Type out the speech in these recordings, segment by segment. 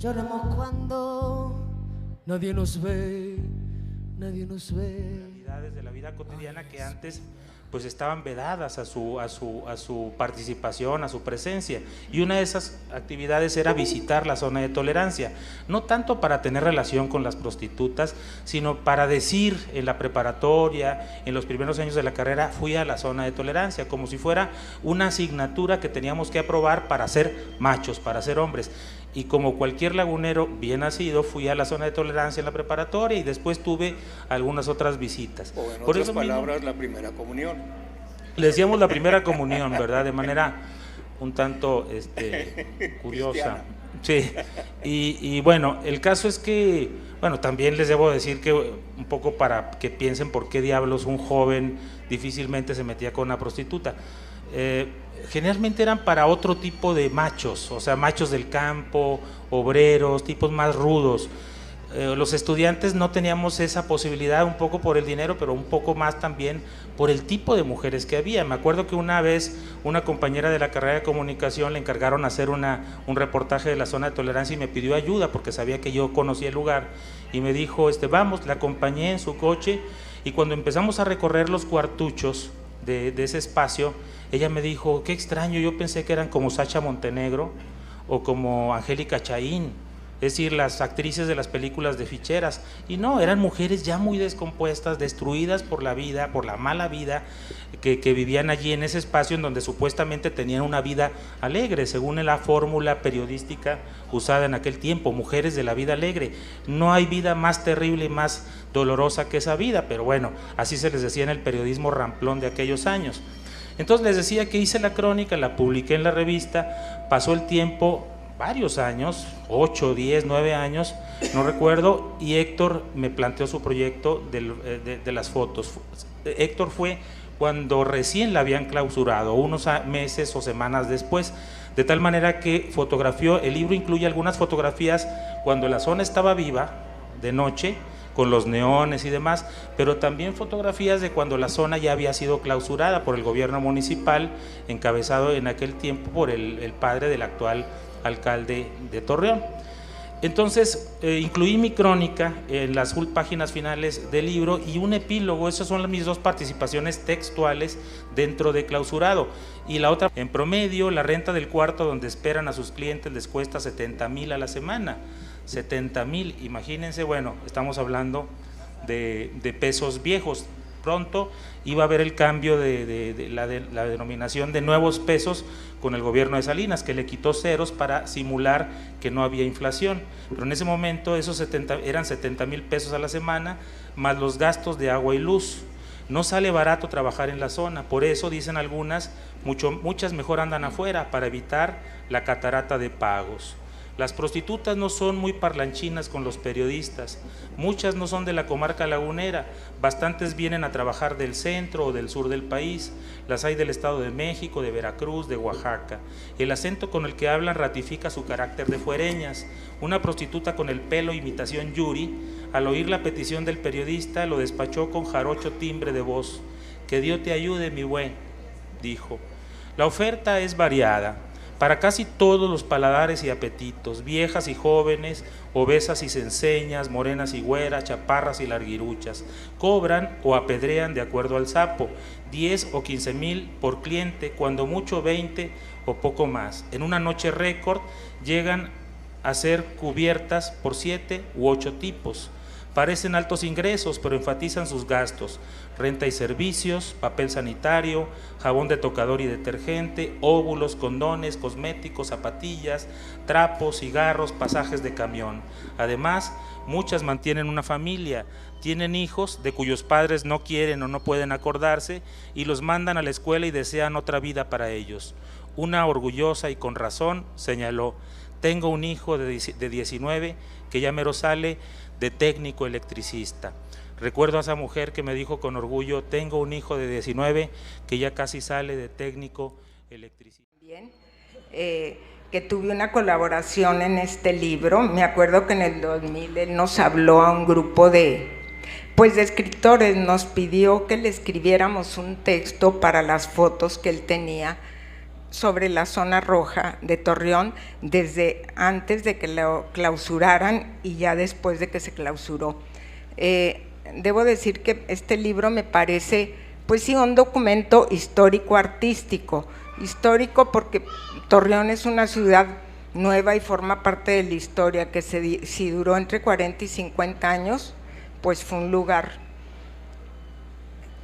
Lloramos cuando nadie nos ve, nadie nos ve. Realidades de la vida cotidiana que antes pues estaban vedadas a su participación, a su presencia, y una de esas actividades era visitar la zona de tolerancia, no tanto para tener relación con las prostitutas, sino para decir en la preparatoria, en los primeros años de la carrera, fui a la zona de tolerancia, como si fuera una asignatura que teníamos que aprobar para ser machos, para ser hombres. Y como cualquier lagunero bien nacido, fui a la zona de tolerancia en la preparatoria y después tuve algunas otras visitas. O en otras palabras, la primera comunión. Le decíamos la primera comunión, ¿verdad? De manera un tanto curiosa. Sí, y bueno, el caso es que, bueno, también les debo decir que un poco para que piensen por qué diablos un joven difícilmente se metía con una prostituta. Generalmente eran para otro tipo de machos, o sea, machos del campo, obreros, tipos más rudos. Los estudiantes no teníamos esa posibilidad, un poco por el dinero, pero un poco más también por el tipo de mujeres que había. Me acuerdo que una vez una compañera de la carrera de comunicación le encargaron hacer un reportaje de la zona de tolerancia y me pidió ayuda porque sabía que yo conocía el lugar y me dijo, vamos, la acompañé en su coche y cuando empezamos a recorrer los cuartuchos de ese espacio, ella me dijo, qué extraño, yo pensé que eran como Sacha Montenegro o como Angélica Chaín, es decir, las actrices de las películas de ficheras, y no, eran mujeres ya muy descompuestas, destruidas por la vida, por la mala vida, que vivían allí en ese espacio en donde supuestamente tenían una vida alegre, según la fórmula periodística usada en aquel tiempo, mujeres de la vida alegre. No hay vida más terrible y más dolorosa que esa vida, pero bueno, así se les decía en el periodismo ramplón de aquellos años. Entonces les decía que hice la crónica, la publiqué en la revista, pasó el tiempo, varios años, 8, 10, 9 años, no recuerdo, y Héctor me planteó su proyecto de las fotos. Héctor fue cuando recién la habían clausurado, unos meses o semanas después, de tal manera que fotografió, el libro incluye algunas fotografías cuando la zona estaba viva, de noche, con los neones y demás, pero también fotografías de cuando la zona ya había sido clausurada por el gobierno municipal, encabezado en aquel tiempo por el padre del actual alcalde de Torreón. Entonces incluí mi crónica en las páginas finales del libro y un epílogo. Esas son mis dos participaciones textuales dentro de Clausurado, y la otra, en promedio la renta del cuarto donde esperan a sus clientes les cuesta 70,000 a la semana. 70,000, imagínense, bueno, estamos hablando de pesos viejos. Pronto iba a haber el cambio de la denominación de nuevos pesos con el gobierno de Salinas, que le quitó ceros para simular que no había inflación, pero en ese momento esos eran 70,000 pesos a la semana, más los gastos de agua y luz. No sale barato trabajar en la zona, por eso dicen algunas, muchas mejor andan afuera para evitar la catarata de pagos. Las prostitutas no son muy parlanchinas con los periodistas, muchas no son de la comarca lagunera, bastantes vienen a trabajar del centro o del sur del país, las hay del Estado de México, de Veracruz, de Oaxaca. El acento con el que hablan ratifica su carácter de fuereñas. Una prostituta con el pelo imitación Yuri, al oír la petición del periodista, lo despachó con jarocho timbre de voz. Que Dios te ayude, mi güey, dijo. La oferta es variada, para casi todos los paladares y apetitos, viejas y jóvenes, obesas y cenceñas, morenas y güeras, chaparras y larguiruchas, cobran o apedrean de acuerdo al sapo, 10 o 15,000 por cliente, cuando mucho 20 o poco más. En una noche récord llegan a ser cubiertas por 7 u 8 tipos. Parecen altos ingresos, pero enfatizan sus gastos: renta y servicios, papel sanitario, jabón de tocador y detergente, óvulos, condones, cosméticos, zapatillas, trapos, cigarros, pasajes de camión. Además, muchas mantienen una familia, tienen hijos de cuyos padres no quieren o no pueden acordarse y los mandan a la escuela y desean otra vida para ellos. Una orgullosa y con razón señaló: tengo un hijo de 19 que ya mero sale de técnico electricista. Recuerdo a esa mujer que me dijo con orgullo: tengo un hijo de 19 que ya casi sale de técnico electricista. Bien, que tuve una colaboración en este libro. Me acuerdo que en el 2000 él nos habló a un grupo de escritores, nos pidió que le escribiéramos un texto para las fotos que él tenía sobre la zona roja de Torreón desde antes de que lo clausuraran y ya después de que se clausuró. Debo decir que este libro me parece, pues sí, un documento histórico-artístico. Histórico porque Torreón es una ciudad nueva y forma parte de la historia, que si duró entre 40 y 50 años, pues fue un lugar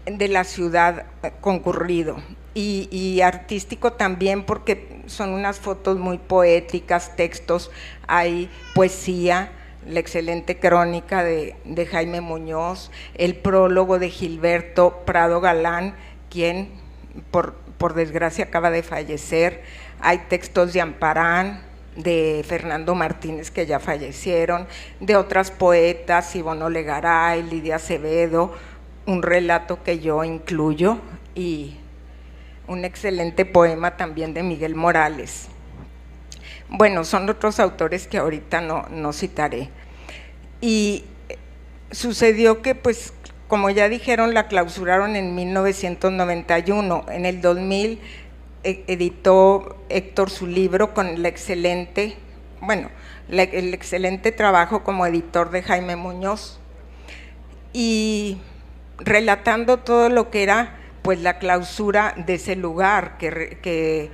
de la ciudad concurrido. Y artístico también porque son unas fotos muy poéticas, textos, hay poesía, la excelente crónica de Jaime Muñoz, el prólogo de Gilberto Prado Galán, quien por desgracia acaba de fallecer, hay textos de Amparán, de Fernando Martínez, que ya fallecieron, de otras poetas, Ivonne Olegaray, Lidia Acevedo, un relato que yo incluyo y un excelente poema también de Miguel Morales. Bueno, son otros autores que ahorita no citaré. Y sucedió que, pues, como ya dijeron, la clausuraron en 1991. En el 2000 editó Héctor su libro con el excelente trabajo como editor de Jaime Muñoz. Y relatando todo lo que era, pues, la clausura de ese lugar, que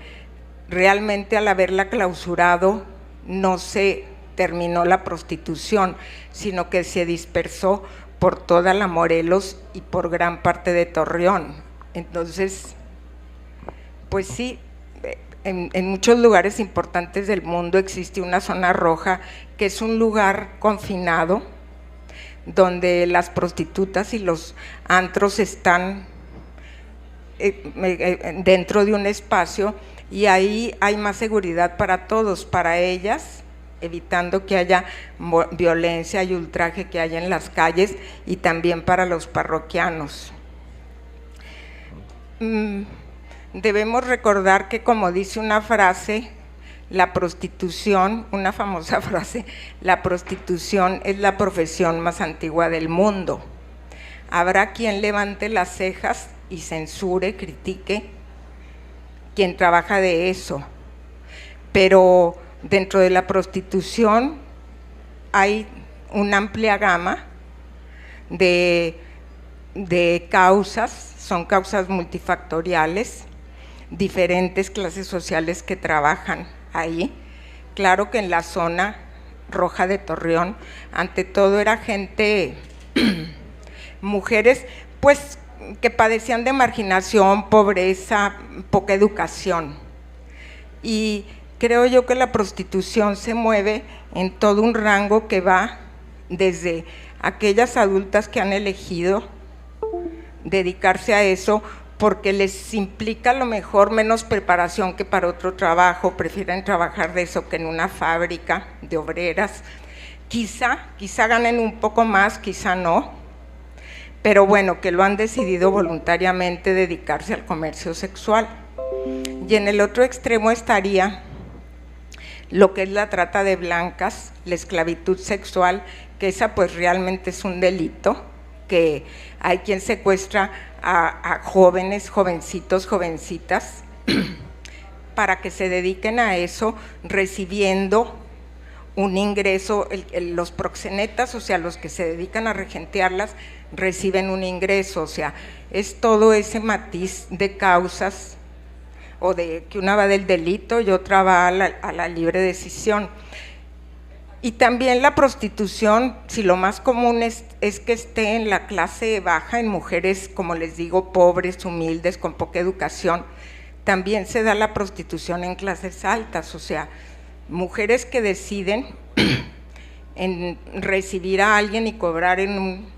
realmente al haberla clausurado no se terminó la prostitución, sino que se dispersó por toda la Morelos y por gran parte de Torreón. Entonces, pues sí, en muchos lugares importantes del mundo existe una zona roja, que es un lugar confinado, donde las prostitutas y los antros están dentro de un espacio, y ahí hay más seguridad para todos, para ellas, evitando que haya violencia y ultraje que haya en las calles, y también para los parroquianos. Debemos recordar que, como dice una frase, la prostitución, una famosa frase, la prostitución es la profesión más antigua del mundo. Habrá quien levante las cejas y censure, critique, quien trabaja de eso, pero dentro de la prostitución hay una amplia gama de causas, son causas multifactoriales, diferentes clases sociales que trabajan ahí. Claro que en la zona roja de Torreón, ante todo era gente, mujeres, pues, que padecían de marginación, pobreza, poca educación. Y creo yo que la prostitución se mueve en todo un rango que va desde aquellas adultas que han elegido dedicarse a eso porque les implica a lo mejor menos preparación que para otro trabajo, prefieren trabajar de eso que en una fábrica de obreras. Quizá ganen un poco más, quizá no, pero bueno, que lo han decidido voluntariamente dedicarse al comercio sexual. Y en el otro extremo estaría lo que es la trata de blancas, la esclavitud sexual, que esa pues realmente es un delito, que hay quien secuestra a jóvenes, jovencitos, jovencitas, para que se dediquen a eso, recibiendo un ingreso. Los proxenetas, o sea, los que se dedican a regentearlas, reciben un ingreso, o sea, es todo ese matiz de causas, o de que una va del delito y otra va a la libre decisión. Y también la prostitución, si lo más común es que esté en la clase baja, en mujeres, como les digo, pobres, humildes, con poca educación, también se da la prostitución en clases altas, o sea, mujeres que deciden en recibir a alguien y cobrar en un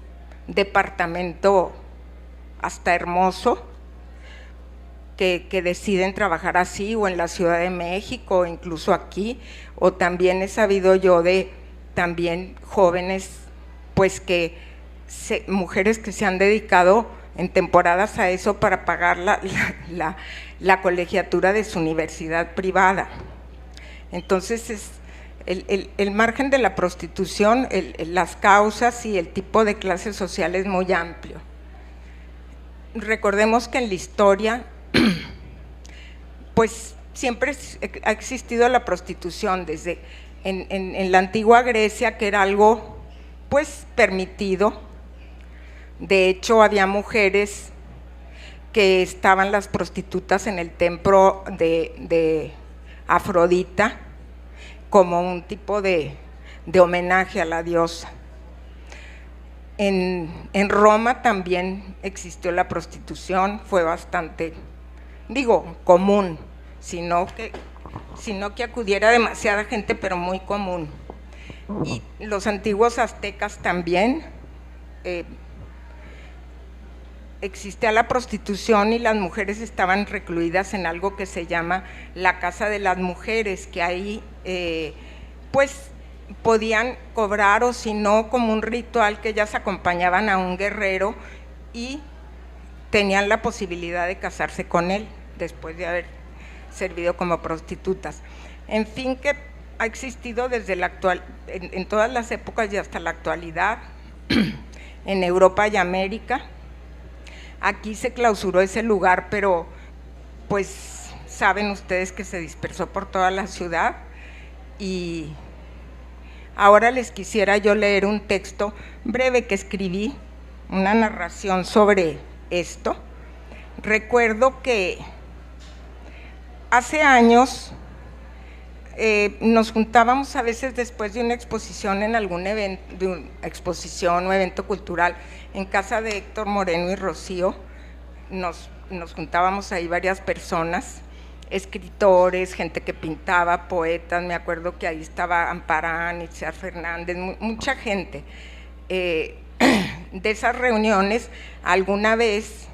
departamento hasta hermoso, que deciden trabajar así, o en la Ciudad de México, o incluso aquí, o también he sabido yo de también jóvenes, pues mujeres que se han dedicado en temporadas a eso para pagar la colegiatura de su universidad privada. Entonces el margen de la prostitución, las causas y el tipo de clase social es muy amplio. Recordemos que en la historia, pues siempre ha existido la prostitución, desde en la antigua Grecia, que era algo pues permitido. De hecho, había mujeres que estaban las prostitutas en el templo de Afrodita como un tipo de homenaje a la diosa. En Roma también existió la prostitución, fue bastante, común, sino que acudiera demasiada gente, pero muy común. Y los antiguos aztecas también, existía la prostitución y las mujeres estaban recluidas en algo que se llama la casa de las mujeres, que ahí pues podían cobrar, o si no, como un ritual, que ellas acompañaban a un guerrero y tenían la posibilidad de casarse con él después de haber servido como prostitutas. En fin, que ha existido desde en todas las épocas y hasta la actualidad, en Europa y América. Aquí se clausuró ese lugar, pero pues saben ustedes que se dispersó por toda la ciudad. Y ahora les quisiera yo leer un texto breve que escribí, una narración sobre esto. Recuerdo que hace años nos juntábamos a veces después de una exposición en algún evento, de una exposición o evento cultural, en casa de Héctor Moreno y Rocío. Nos juntábamos ahí varias personas, escritores, gente que pintaba, poetas. Me acuerdo que ahí estaba Amparán, Itziar Fernández, mucha gente. De esas reuniones, alguna vez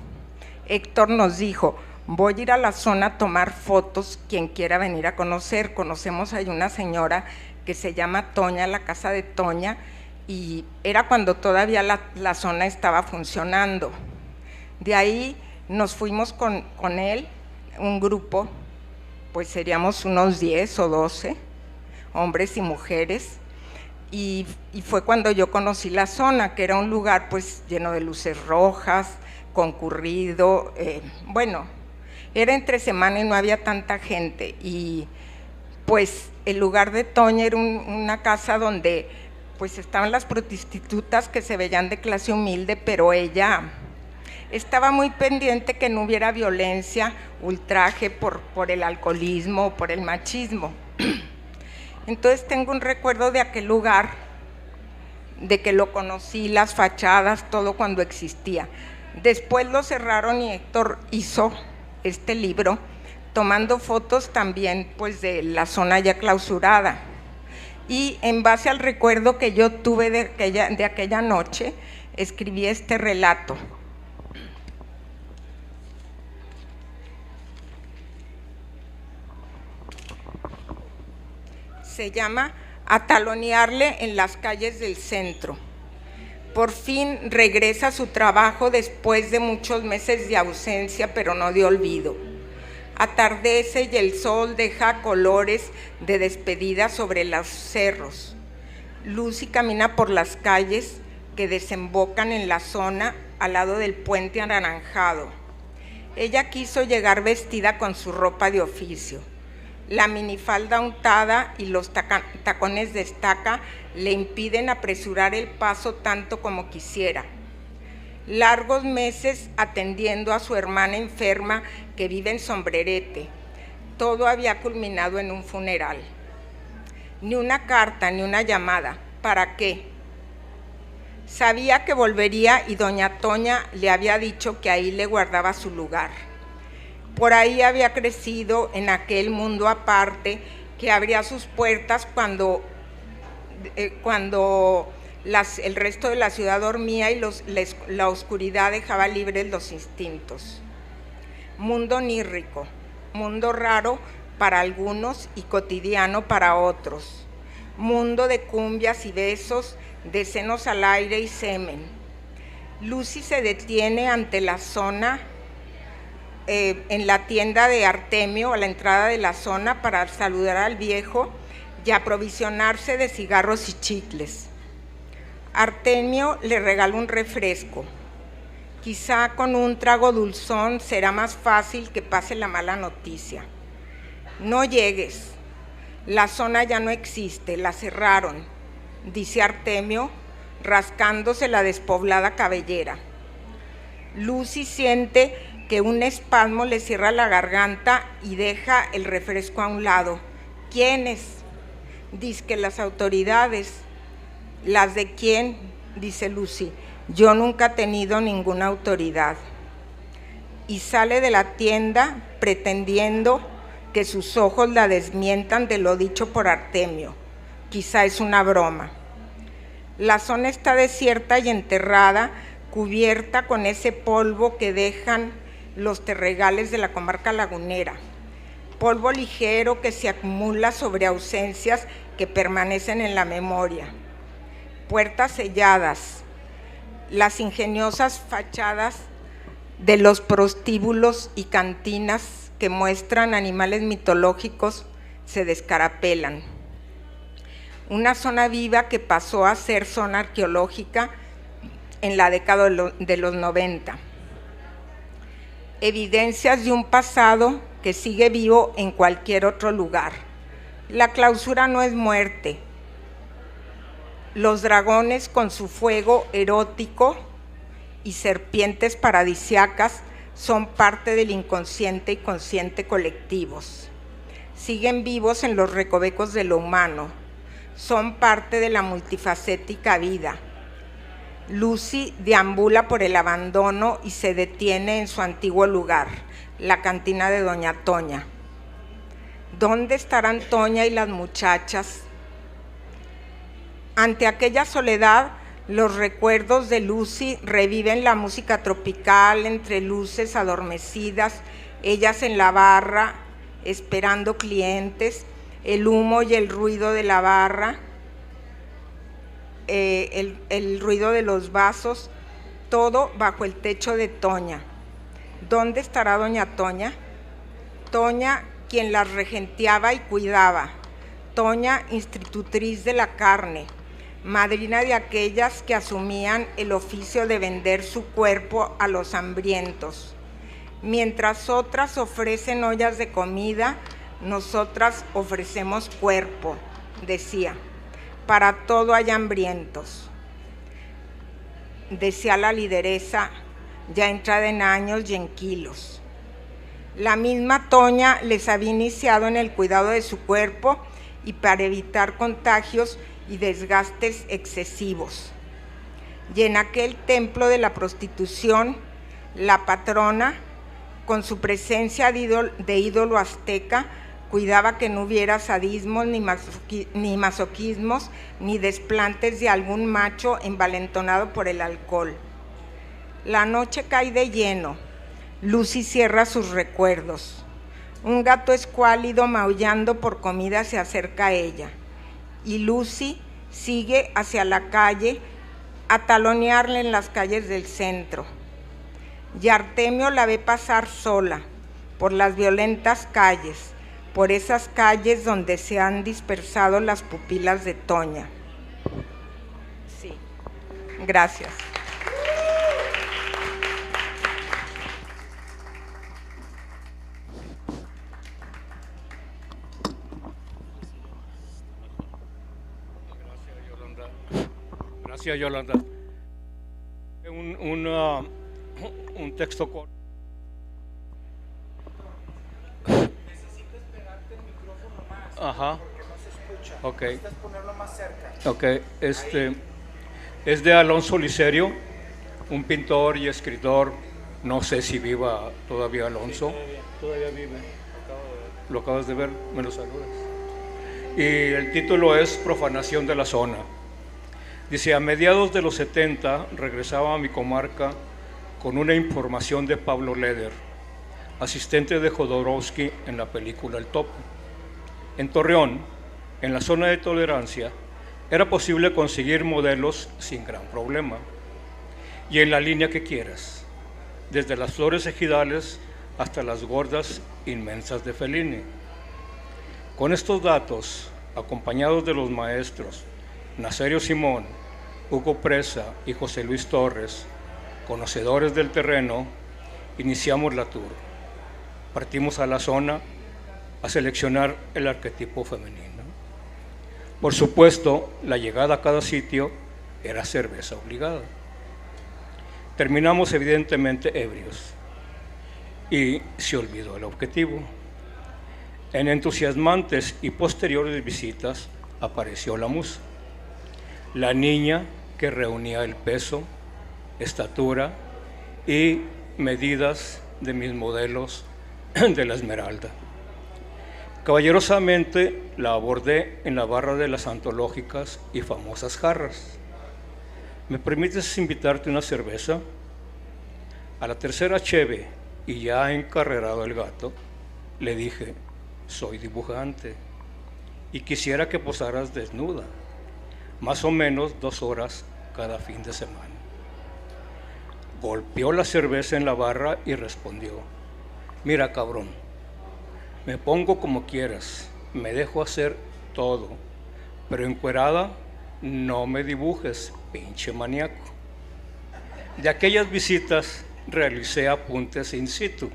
Héctor nos dijo: voy a ir a la zona a tomar fotos, quien quiera venir a conocer. Conocemos ahí una señora que se llama Toña, la casa de Toña, y era cuando todavía la zona estaba funcionando. De ahí nos fuimos con él, un grupo, pues seríamos unos 10 o 12, hombres y mujeres, y fue cuando yo conocí la zona, que era un lugar pues lleno de luces rojas, concurrido, era entre semana y no había tanta gente. Y pues el lugar de Toña era una casa donde pues estaban las prostitutas que se veían de clase humilde, pero ella estaba muy pendiente que no hubiera violencia, ultraje por el alcoholismo, por el machismo. Entonces tengo un recuerdo de aquel lugar, de que lo conocí, las fachadas, todo cuando existía. Después lo cerraron y Héctor hizo este libro, tomando fotos también pues de la zona ya clausurada. Y en base al recuerdo que yo tuve de aquella noche, escribí este relato. Se llama A talonearle en las calles del centro. Por fin regresa a su trabajo después de muchos meses de ausencia, pero no de olvido. Atardece y el sol deja colores de despedida sobre los cerros. Lucy camina por las calles que desembocan en la zona al lado del puente anaranjado. Ella quiso llegar vestida con su ropa de oficio. La minifalda untada y los tacones de estaca le impiden apresurar el paso tanto como quisiera. Largos meses atendiendo a su hermana enferma que vive en Sombrerete. Todo había culminado en un funeral. Ni una carta, ni una llamada. ¿Para qué? Sabía que volvería y doña Toña le había dicho que ahí le guardaba su lugar. Por ahí había crecido en aquel mundo aparte que abría sus puertas cuando el resto de la ciudad dormía y la oscuridad dejaba libres los instintos. Mundo onírico, mundo raro para algunos y cotidiano para otros. Mundo de cumbias y besos, de senos al aire y semen. Lucy se detiene ante la zona, en la tienda de Artemio, a la entrada de la zona, para saludar al viejo y aprovisionarse de cigarros y chicles. Artemio le regala un refresco. Quizá con un trago dulzón será más fácil que pase la mala noticia. No llegues, la zona ya no existe, la cerraron, dice Artemio, rascándose la despoblada cabellera. Lucy siente que un espasmo le cierra la garganta y deja el refresco a un lado. ¿Quiénes? Dice que las autoridades. ¿Las de quién? Dice Lucy. Yo nunca he tenido ninguna autoridad. Y sale de la tienda pretendiendo que sus ojos la desmientan de lo dicho por Artemio. Quizá es una broma. La zona está desierta y enterrada, cubierta con ese polvo que dejan los terregales de la comarca lagunera. Polvo ligero que se acumula sobre ausencias que permanecen en la memoria. Puertas selladas, las ingeniosas fachadas de los prostíbulos y cantinas que muestran animales mitológicos se descarapelan. Una zona viva que pasó a ser zona arqueológica en la década de los 90. Evidencias de un pasado que sigue vivo en cualquier otro lugar. La clausura no es muerte. Los dragones con su fuego erótico y serpientes paradisiacas son parte del inconsciente y consciente colectivos. Siguen vivos en los recovecos de lo humano. Son parte de la multifacética vida. Lucy deambula por el abandono y se detiene en su antiguo lugar, la cantina de Doña Toña. ¿Dónde estarán Toña y las muchachas? Ante aquella soledad, los recuerdos de Lucy reviven la música tropical entre luces adormecidas, ellas en la barra, esperando clientes, el humo y el ruido de la barra, el ruido de los vasos, todo bajo el techo de Toña. ¿Dónde estará Doña Toña? Toña, quien las regenteaba y cuidaba. Toña, institutriz de la carne, madrina de aquellas que asumían el oficio de vender su cuerpo a los hambrientos. Mientras otras ofrecen ollas de comida, nosotras ofrecemos cuerpo, decía. Para todo hay hambrientos. Decía la lideresa, ya entrada en años y en kilos. La misma Toña les había iniciado en el cuidado de su cuerpo y para evitar contagios y desgastes excesivos. Y en aquel templo de la prostitución, la patrona, con su presencia de ídolo azteca, cuidaba que no hubiera sadismos ni masoquismos, ni desplantes de algún macho envalentonado por el alcohol. La noche cae de lleno. Lucy cierra sus recuerdos. Un gato escuálido maullando por comida se acerca a ella. Y Lucy sigue hacia la calle, a talonearle en las calles del centro. Y Artemio la ve pasar sola, por las violentas calles, por esas calles donde se han dispersado las pupilas de Toña. Sí, gracias. Gracias, Yolanda. Un texto corto. Necesito esperarte el micrófono más. Ajá. Porque no se escucha. Ok. Necesitas ponerlo más cerca. Ok, es de Alonso Licerio, un pintor y escritor. No sé si viva todavía Alonso. Todavía vive. Lo acabas de ver, me lo saludas. Y el título es Profanación de la zona. Dice, a mediados de los 70 regresaba a mi comarca con una información de Pablo Leder, asistente de Jodorowsky en la película El Topo. En Torreón, en la zona de tolerancia, era posible conseguir modelos sin gran problema. Y en la línea que quieras, desde las flores ejidales hasta las gordas inmensas de Fellini. Con estos datos, acompañados de los maestros Nazario Simón, Hugo Presa y José Luis Torres, conocedores del terreno, iniciamos la tour. Partimos a la zona a seleccionar el arquetipo femenino. Por supuesto, la llegada a cada sitio era cerveza obligada. Terminamos evidentemente ebrios y se olvidó el objetivo. En entusiasmantes y posteriores visitas apareció la musa, la niña que reunía el peso, estatura y medidas de mis modelos de la Esmeralda. Caballerosamente la abordé en la barra de las antológicas y famosas jarras. ¿Me permites invitarte una cerveza? A la tercera cheve, y ya encarrerado el gato, le dije: soy dibujante y quisiera que posaras desnuda, más o menos 2 horas cada fin de semana. Golpeó la cerveza en la barra y respondió: mira, cabrón, me pongo como quieras, me dejo hacer todo, pero encuerada no me dibujes, pinche maníaco. De aquellas visitas realicé apuntes in situ.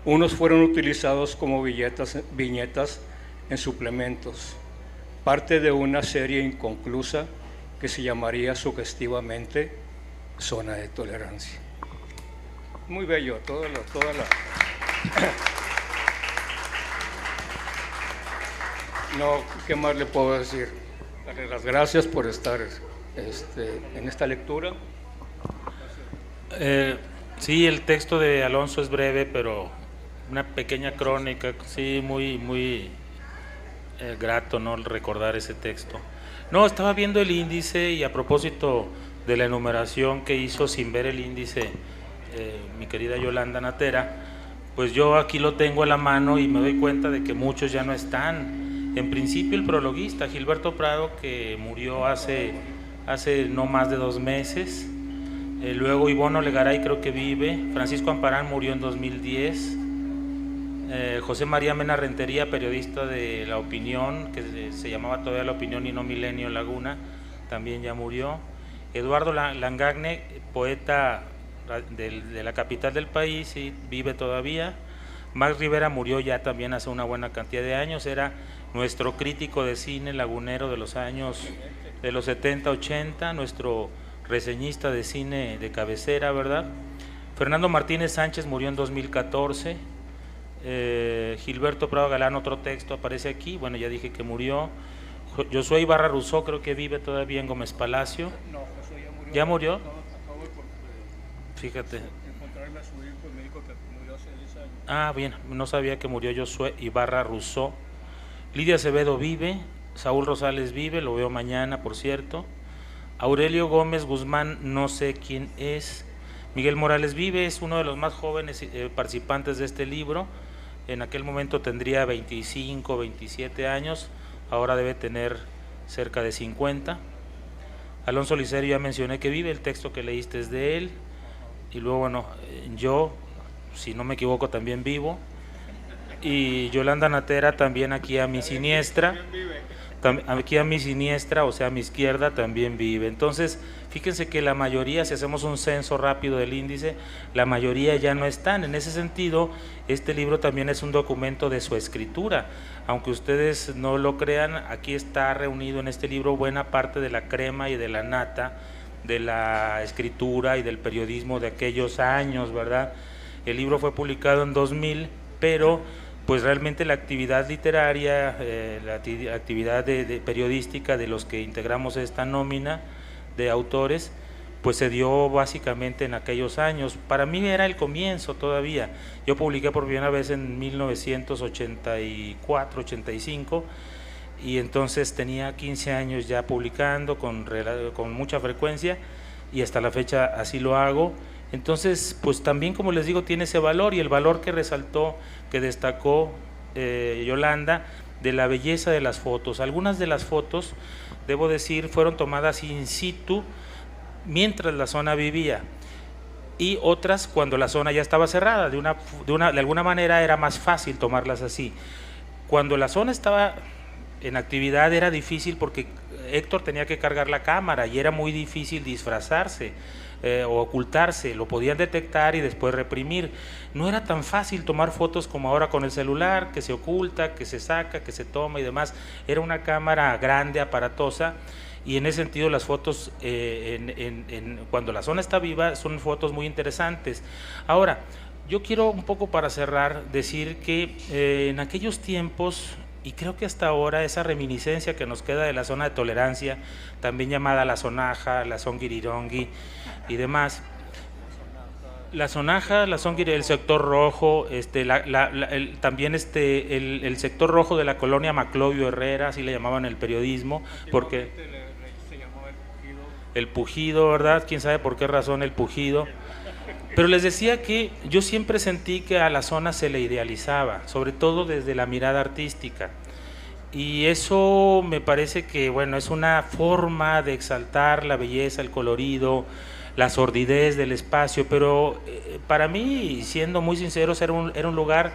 Unos fueron utilizados como viñetas en suplementos, parte de una serie inconclusa que se llamaría sugestivamente Zona de Tolerancia. Muy bello, toda la... No, ¿qué más le puedo decir? Darle las gracias por estar en esta lectura. Sí, el texto de Alonso es breve, pero una pequeña crónica, sí, muy grato, ¿no?, recordar ese texto. No, estaba viendo el índice y a propósito de la enumeración que hizo sin ver el índice mi querida Yolanda Natera, pues yo aquí lo tengo a la mano y me doy cuenta de que muchos ya no están. En principio el prologuista, Gilberto Prado, que murió hace no más de 2 meses. Luego Ivonne Olegaray creo que vive. Francisco Amparán murió en 2010. José María Mena Rentería, periodista de La Opinión, que se llamaba todavía La Opinión y no Milenio Laguna, también ya murió. Eduardo Langagne, poeta de la capital del país, y vive todavía. Max Rivera murió ya también hace una buena cantidad de años, era nuestro crítico de cine lagunero de los años de los 70, 80, nuestro reseñista de cine de cabecera, ¿verdad? Fernando Martínez Sánchez murió en 2014. Gilberto Prado Galán, otro texto aparece aquí, bueno, ya dije que murió. Josué Ibarra Rousseau creo que vive todavía en Gómez Palacio. No, Josué ya murió. ¿Ya murió? No, acabo de Fíjate. encontrarme a su hijo, me dijo que murió hace 10 años. Ah, bien, no sabía que murió Josué Ibarra Rousseau. Lidia Acevedo vive, Saúl Rosales vive, lo veo mañana, por cierto. Aurelio Gómez Guzmán, no sé quién es. Miguel Morales vive, es uno de los más jóvenes participantes de este libro. En aquel momento tendría 25, 27 años, ahora debe tener cerca de 50. Alonso Licerio ya mencioné que vive, el texto que leíste es de él. Y luego, bueno, yo, si no me equivoco, también vivo. Y Yolanda Natera también aquí a mi siniestra. Aquí a mi siniestra, o sea, a mi izquierda, también vive. Entonces, fíjense que la mayoría, si hacemos un censo rápido del índice, la mayoría ya no están. En ese sentido, este libro también es un documento de su escritura. Aunque ustedes no lo crean, aquí está reunido en este libro buena parte de la crema y de la nata de la escritura y del periodismo de aquellos años, ¿verdad? El libro fue publicado en 2000, pero pues realmente la actividad literaria, la actividad de periodística de los que integramos esta nómina de autores, pues se dio básicamente en aquellos años. Para mí era el comienzo todavía. Yo publiqué por primera vez en 1984, 85, y entonces tenía 15 años ya publicando con mucha frecuencia, y hasta la fecha así lo hago. Entonces, pues también, como les digo, tiene ese valor, y el valor que resaltó, que destacó Yolanda, de la belleza de las fotos. Algunas de las fotos, debo decir, fueron tomadas in situ mientras la zona vivía, y otras cuando la zona ya estaba cerrada. De alguna manera era más fácil tomarlas así. Cuando la zona estaba en actividad era difícil porque Héctor tenía que cargar la cámara y era muy difícil disfrazarse. o ocultarse, lo podían detectar y después reprimir. No era tan fácil tomar fotos como ahora con el celular, que se oculta, que se saca, que se toma y demás. Era una cámara grande, aparatosa, y en ese sentido las fotos, cuando la zona está viva, son fotos muy interesantes. Ahora, yo quiero un poco para cerrar decir que en aquellos tiempos, y creo que hasta ahora, esa reminiscencia que nos queda de la zona de tolerancia, también llamada la sonaja, la zongirirongi y demás, la sonaja, la zongiri, el sector rojo, también el sector rojo de la colonia Maclovio Herrera, así le llamaban en el periodismo, porque se llamaba el pujido, ¿verdad? Quién sabe por qué razón el pujido. Pero les decía que yo siempre sentí que a la zona se le idealizaba, sobre todo desde la mirada artística. Y eso me parece que, bueno, es una forma de exaltar la belleza, el colorido, la sordidez del espacio, pero para mí, siendo muy sinceros, era un lugar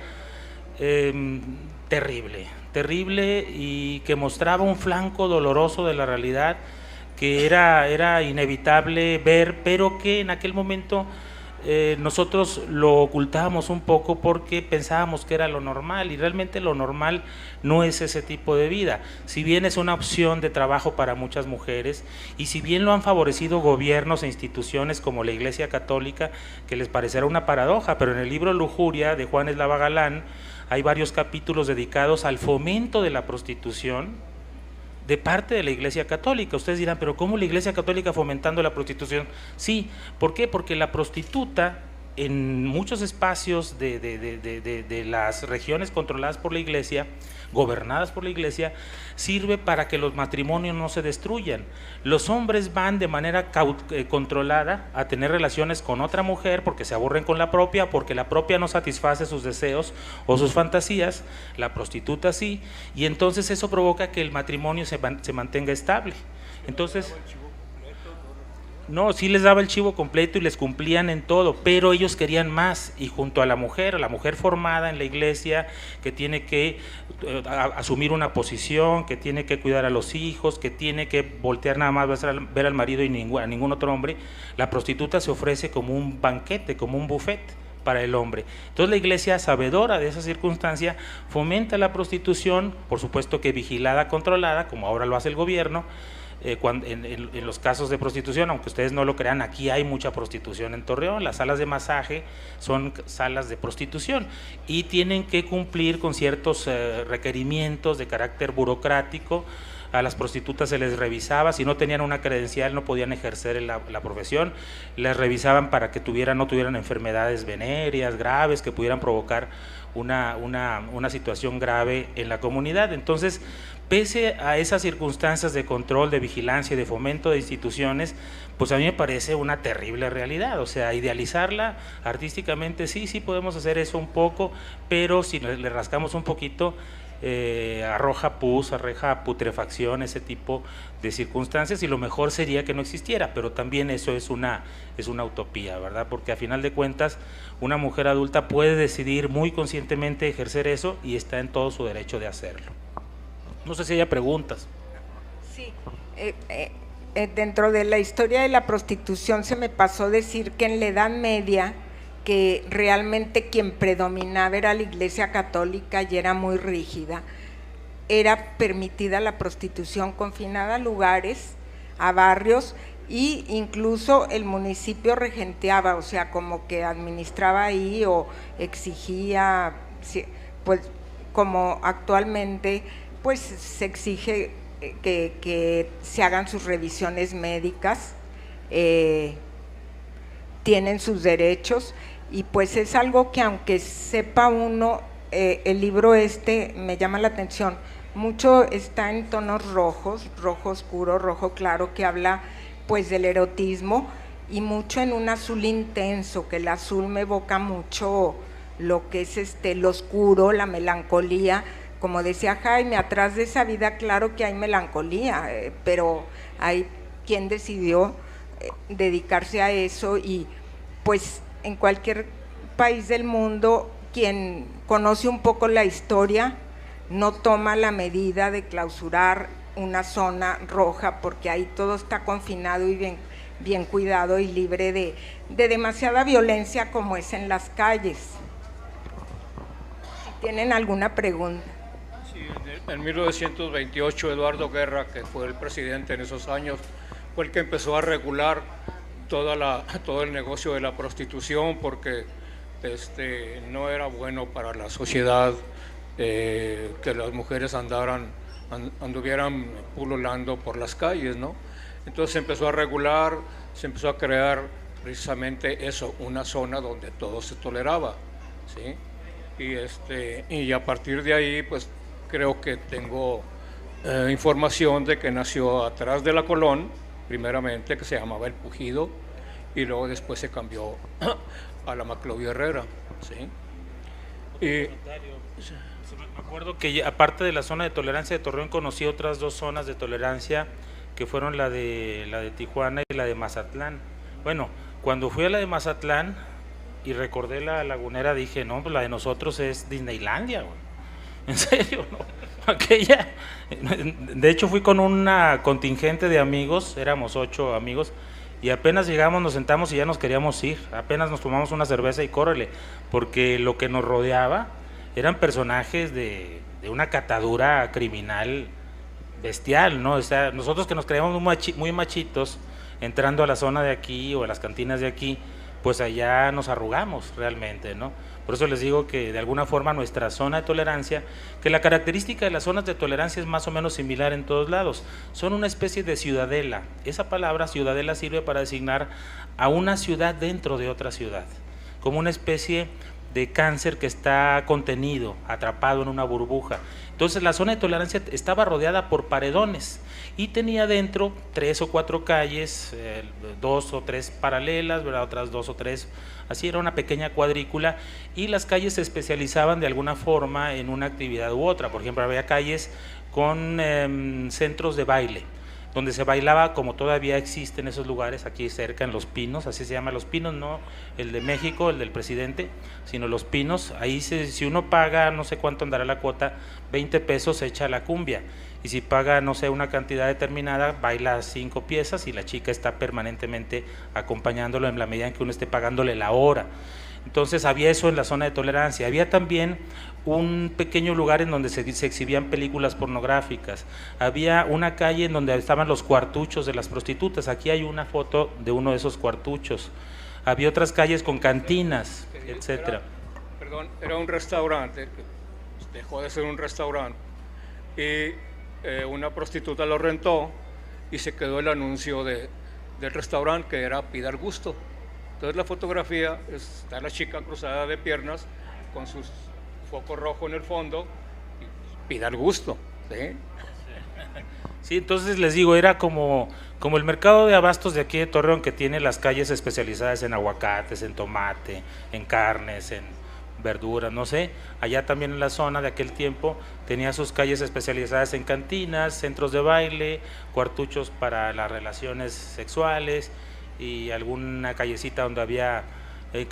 terrible, terrible, y que mostraba un flanco doloroso de la realidad que era inevitable ver, pero que en aquel momento nosotros lo ocultábamos un poco porque pensábamos que era lo normal, y realmente lo normal no es ese tipo de vida. Si bien es una opción de trabajo para muchas mujeres, y si bien lo han favorecido gobiernos e instituciones como la Iglesia Católica, que les parecerá una paradoja, pero en el libro Lujuria de Juan Eslava Galán hay varios capítulos dedicados al fomento de la prostitución de parte de la Iglesia Católica. Ustedes dirán, pero ¿cómo la Iglesia Católica fomentando la prostitución? Sí, ¿por qué? Porque la prostituta en muchos espacios de las regiones controladas por la Iglesia, gobernadas por la Iglesia, sirve para que los matrimonios no se destruyan. Los hombres van de manera controlada a tener relaciones con otra mujer porque se aburren con la propia, porque la propia no satisface sus deseos o sus fantasías, la prostituta sí, y entonces eso provoca que el matrimonio se mantenga estable. Entonces, no, sí les daba el chivo completo y les cumplían en todo, pero ellos querían más, y junto a la mujer formada en la iglesia, que tiene que asumir una posición, que tiene que cuidar a los hijos, que tiene que voltear nada más ver al marido y a ningún otro hombre, la prostituta se ofrece como un banquete, como un buffet para el hombre. Entonces la iglesia, sabedora de esa circunstancia, fomenta la prostitución, por supuesto que vigilada, controlada, como ahora lo hace el gobierno. En los casos de prostitución, aunque ustedes no lo crean, aquí hay mucha prostitución en Torreón. Las salas de masaje son salas de prostitución y tienen que cumplir con ciertos requerimientos de carácter burocrático. A las prostitutas se les revisaba, si no tenían una credencial no podían ejercer la profesión, les revisaban para que no tuvieran enfermedades venéreas graves que pudieran provocar una situación grave en la comunidad. Entonces, pese a esas circunstancias de control, de vigilancia y de fomento de instituciones, pues a mí me parece una terrible realidad. O sea, idealizarla artísticamente, sí podemos hacer eso un poco, pero si le rascamos un poquito, arroja putrefacción, ese tipo de circunstancias, y lo mejor sería que no existiera, pero también eso es una utopía, ¿verdad? Porque a final de cuentas una mujer adulta puede decidir muy conscientemente ejercer eso y está en todo su derecho de hacerlo. No sé si haya preguntas. Sí, dentro de la historia de la prostitución se me pasó decir que en la Edad Media, que realmente quien predominaba era la Iglesia Católica y era muy rígida, era permitida la prostitución confinada a lugares, a barrios, y incluso el municipio regenteaba, o sea, como que administraba ahí o exigía, pues como actualmente pues se exige que se hagan sus revisiones médicas, tienen sus derechos, y pues es algo que aunque sepa uno, el libro me llama la atención, mucho está en tonos rojos, rojo oscuro, rojo claro, que habla pues del erotismo, y mucho en un azul intenso, que el azul me evoca mucho lo que es lo oscuro, la melancolía. Como decía Jaime, atrás de esa vida claro que hay melancolía, pero hay quien decidió dedicarse a eso, y pues en cualquier país del mundo quien conoce un poco la historia no toma la medida de clausurar una zona roja, porque ahí todo está confinado y bien cuidado y libre de demasiada violencia como es en las calles. Si tienen alguna pregunta. Sí, en 1928 Eduardo Guerra, que fue el presidente en esos años, fue el que empezó a regular todo el negocio de la prostitución, porque no era bueno para la sociedad que las mujeres anduvieran pululando por las calles, ¿no? Entonces se empezó a regular, se empezó a crear precisamente eso, una zona donde todo se toleraba, ¿sí? Y a partir de ahí, pues creo que tengo información de que nació atrás de la Colón, primeramente, que se llamaba El Pujido, y luego después se cambió a la Maclovio Herrera, ¿sí? Me acuerdo que aparte de la zona de tolerancia de Torreón, conocí otras dos zonas de tolerancia, que fueron la de Tijuana y la de Mazatlán. Bueno, cuando fui a la de Mazatlán y recordé la Lagunera, dije, no, pues la de nosotros es Disneylandia, güey. En serio, ¿no? Aquella, de hecho fui con una contingente de amigos, éramos 8 amigos, y apenas llegamos, nos sentamos y ya nos queríamos ir, apenas nos tomamos una cerveza y córrele, porque lo que nos rodeaba eran personajes de una catadura criminal bestial, ¿no? O sea, nosotros que nos creíamos muy machitos, entrando a la zona de aquí o a las cantinas de aquí, pues allá nos arrugamos realmente, ¿no? Por eso les digo que de alguna forma nuestra zona de tolerancia, que la característica de las zonas de tolerancia es más o menos similar en todos lados, son una especie de ciudadela. Esa palabra ciudadela sirve para designar a una ciudad dentro de otra ciudad, como una especie de cáncer que está contenido, atrapado en una burbuja. Entonces la zona de tolerancia estaba rodeada por paredones y tenía dentro 3 o 4 calles, 2 o 3 paralelas, ¿verdad? Otras 2 o 3, así era una pequeña cuadrícula, y las calles se especializaban de alguna forma en una actividad u otra. Por ejemplo, había calles con centros de baile, donde se bailaba como todavía existen esos lugares aquí cerca en Los Pinos, así se llama Los Pinos, no el de México, el del presidente, sino Los Pinos. Ahí si uno paga, no sé cuánto andará la cuota, 20 pesos se echa la cumbia, y si paga, no sé, una cantidad determinada, baila 5 piezas y la chica está permanentemente acompañándolo en la medida en que uno esté pagándole la hora. Entonces había eso en la zona de tolerancia. Había también un pequeño lugar en donde se exhibían películas pornográficas. Había una calle en donde estaban los cuartuchos de las prostitutas. Aquí hay una foto de uno de esos cuartuchos. Había otras calles con cantinas, etcétera. Perdón, era un restaurante, dejó de ser un restaurante, y una prostituta lo rentó y se quedó el anuncio del restaurante, que era Pida el Gusto. Entonces la fotografía está la chica cruzada de piernas con su foco rojo en el fondo y Pida el Gusto, ¿sí? Sí, entonces les digo, era como el mercado de abastos de aquí de Torreón, que tiene las calles especializadas en aguacates, en tomate, en carnes, en verduras, no sé. Allá también en la zona de aquel tiempo tenía sus calles especializadas en cantinas, centros de baile, cuartuchos para las relaciones sexuales, y alguna callecita donde había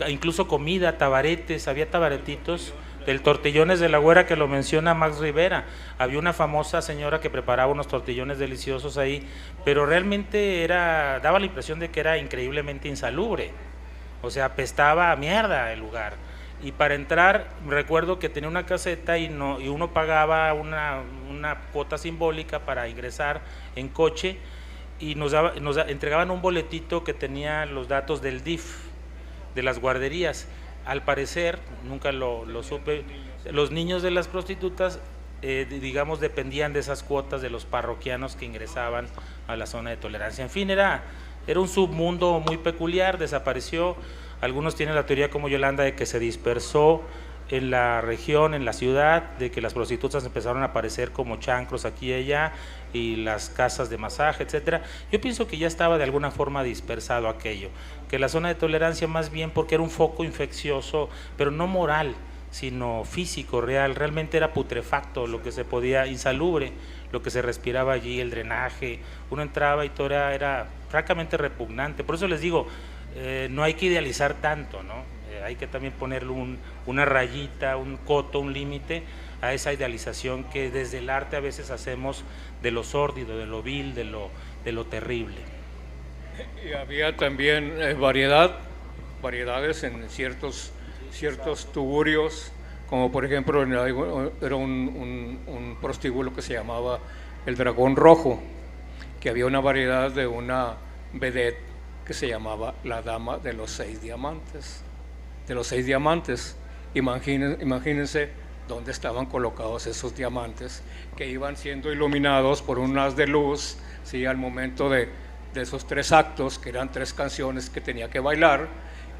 incluso comida, tabaretes, había tabaretitos, del Tortillones de la Güera, que lo menciona Max Rivera. Había una famosa señora que preparaba unos tortillones deliciosos ahí, pero realmente daba la impresión de que era increíblemente insalubre, o sea, apestaba a mierda el lugar. Y para entrar, recuerdo que tenía una caseta y uno pagaba una cuota simbólica para ingresar en coche, y nos entregaban un boletito que tenía los datos del DIF, de las guarderías. Al parecer, nunca lo supe, los niños de las prostitutas, digamos, dependían de esas cuotas de los parroquianos que ingresaban a la zona de tolerancia. En fin, era un submundo muy peculiar, desapareció. Algunos tienen la teoría, como Yolanda, de que se dispersó en la región, en la ciudad, de que las prostitutas empezaron a aparecer como chancros aquí y allá, y las casas de masaje, etcétera. Yo pienso que ya estaba de alguna forma dispersado aquello, que la zona de tolerancia más bien porque era un foco infeccioso, pero no moral, sino físico, real. Realmente era putrefacto lo que se podía, insalubre, lo que se respiraba allí, el drenaje. Uno entraba y todo era francamente repugnante. Por eso les digo, no hay que idealizar tanto, ¿no? Hay que también ponerle una rayita, un coto, un límite a esa idealización que desde el arte a veces hacemos de lo sórdido, de lo vil, de lo terrible. Y había también variedades en ciertos tugurios, como por ejemplo era un prostíbulo que se llamaba el Dragón Rojo, que había una variedad de una vedette que se llamaba la Dama de los 6 diamantes. De los 6 diamantes, imagínense dónde estaban colocados esos diamantes que iban siendo iluminados por un haz de luz, ¿sí? Al momento de esos 3 actos, que eran 3 canciones que tenía que bailar,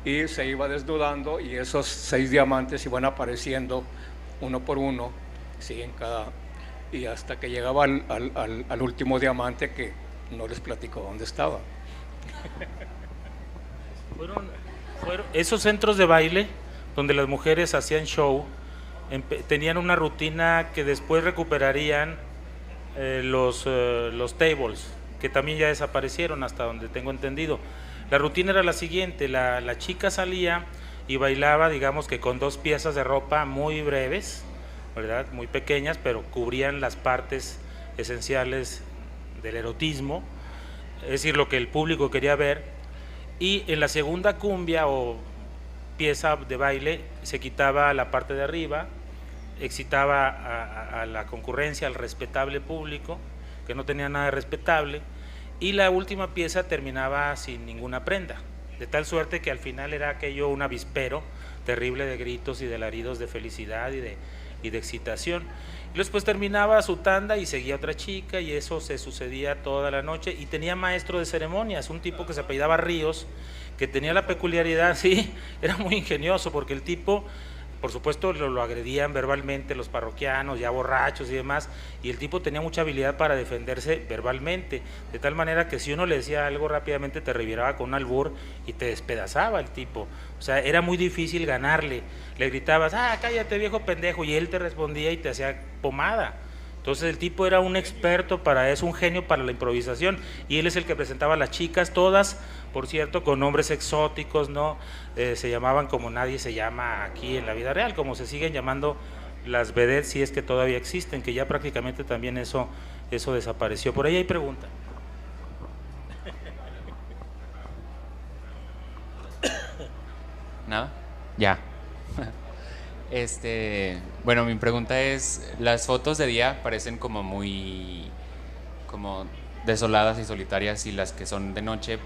y se iba desnudando y esos 6 diamantes iban apareciendo uno por uno, ¿sí? Y hasta que llegaba al último diamante, que no les platico dónde estaba. Fueron esos centros de baile donde las mujeres hacían show, tenían una rutina que después recuperarían los tables, que también ya desaparecieron hasta donde tengo entendido. La rutina era la siguiente: la chica salía y bailaba, digamos que con 2 piezas de ropa muy breves, ¿verdad? Muy pequeñas, pero cubrían las partes esenciales del erotismo, es decir, lo que el público quería ver. Y en la segunda cumbia o pieza de baile se quitaba la parte de arriba, excitaba a la concurrencia, al respetable público, que no tenía nada de respetable, y la última pieza terminaba sin ninguna prenda, de tal suerte que al final era aquello un avispero terrible de gritos y de alaridos de felicidad y de excitación. Y después terminaba su tanda y seguía otra chica, y eso se sucedía toda la noche. Y tenía maestro de ceremonias, un tipo que se apellidaba Ríos, que tenía la peculiaridad, sí, era muy ingenioso, porque el tipo, por supuesto, lo agredían verbalmente los parroquianos, ya borrachos y demás, y el tipo tenía mucha habilidad para defenderse verbalmente, de tal manera que si uno le decía algo rápidamente te reviraba con un albur y te despedazaba el tipo. O sea, era muy difícil ganarle. Le gritabas, cállate viejo pendejo, y él te respondía y te hacía pomada. Entonces el tipo era un experto para eso, un genio para la improvisación, y él es el que presentaba a las chicas, todas, por cierto, con nombres exóticos, ¿no? Se llamaban como nadie se llama aquí en la vida real, como se siguen llamando las vedettes, si es que todavía existen, que ya prácticamente también eso desapareció. Por ahí hay pregunta. ¿Nada? Ya. Bueno, mi pregunta es, las fotos de día parecen como muy desoladas y solitarias, y las que son de noche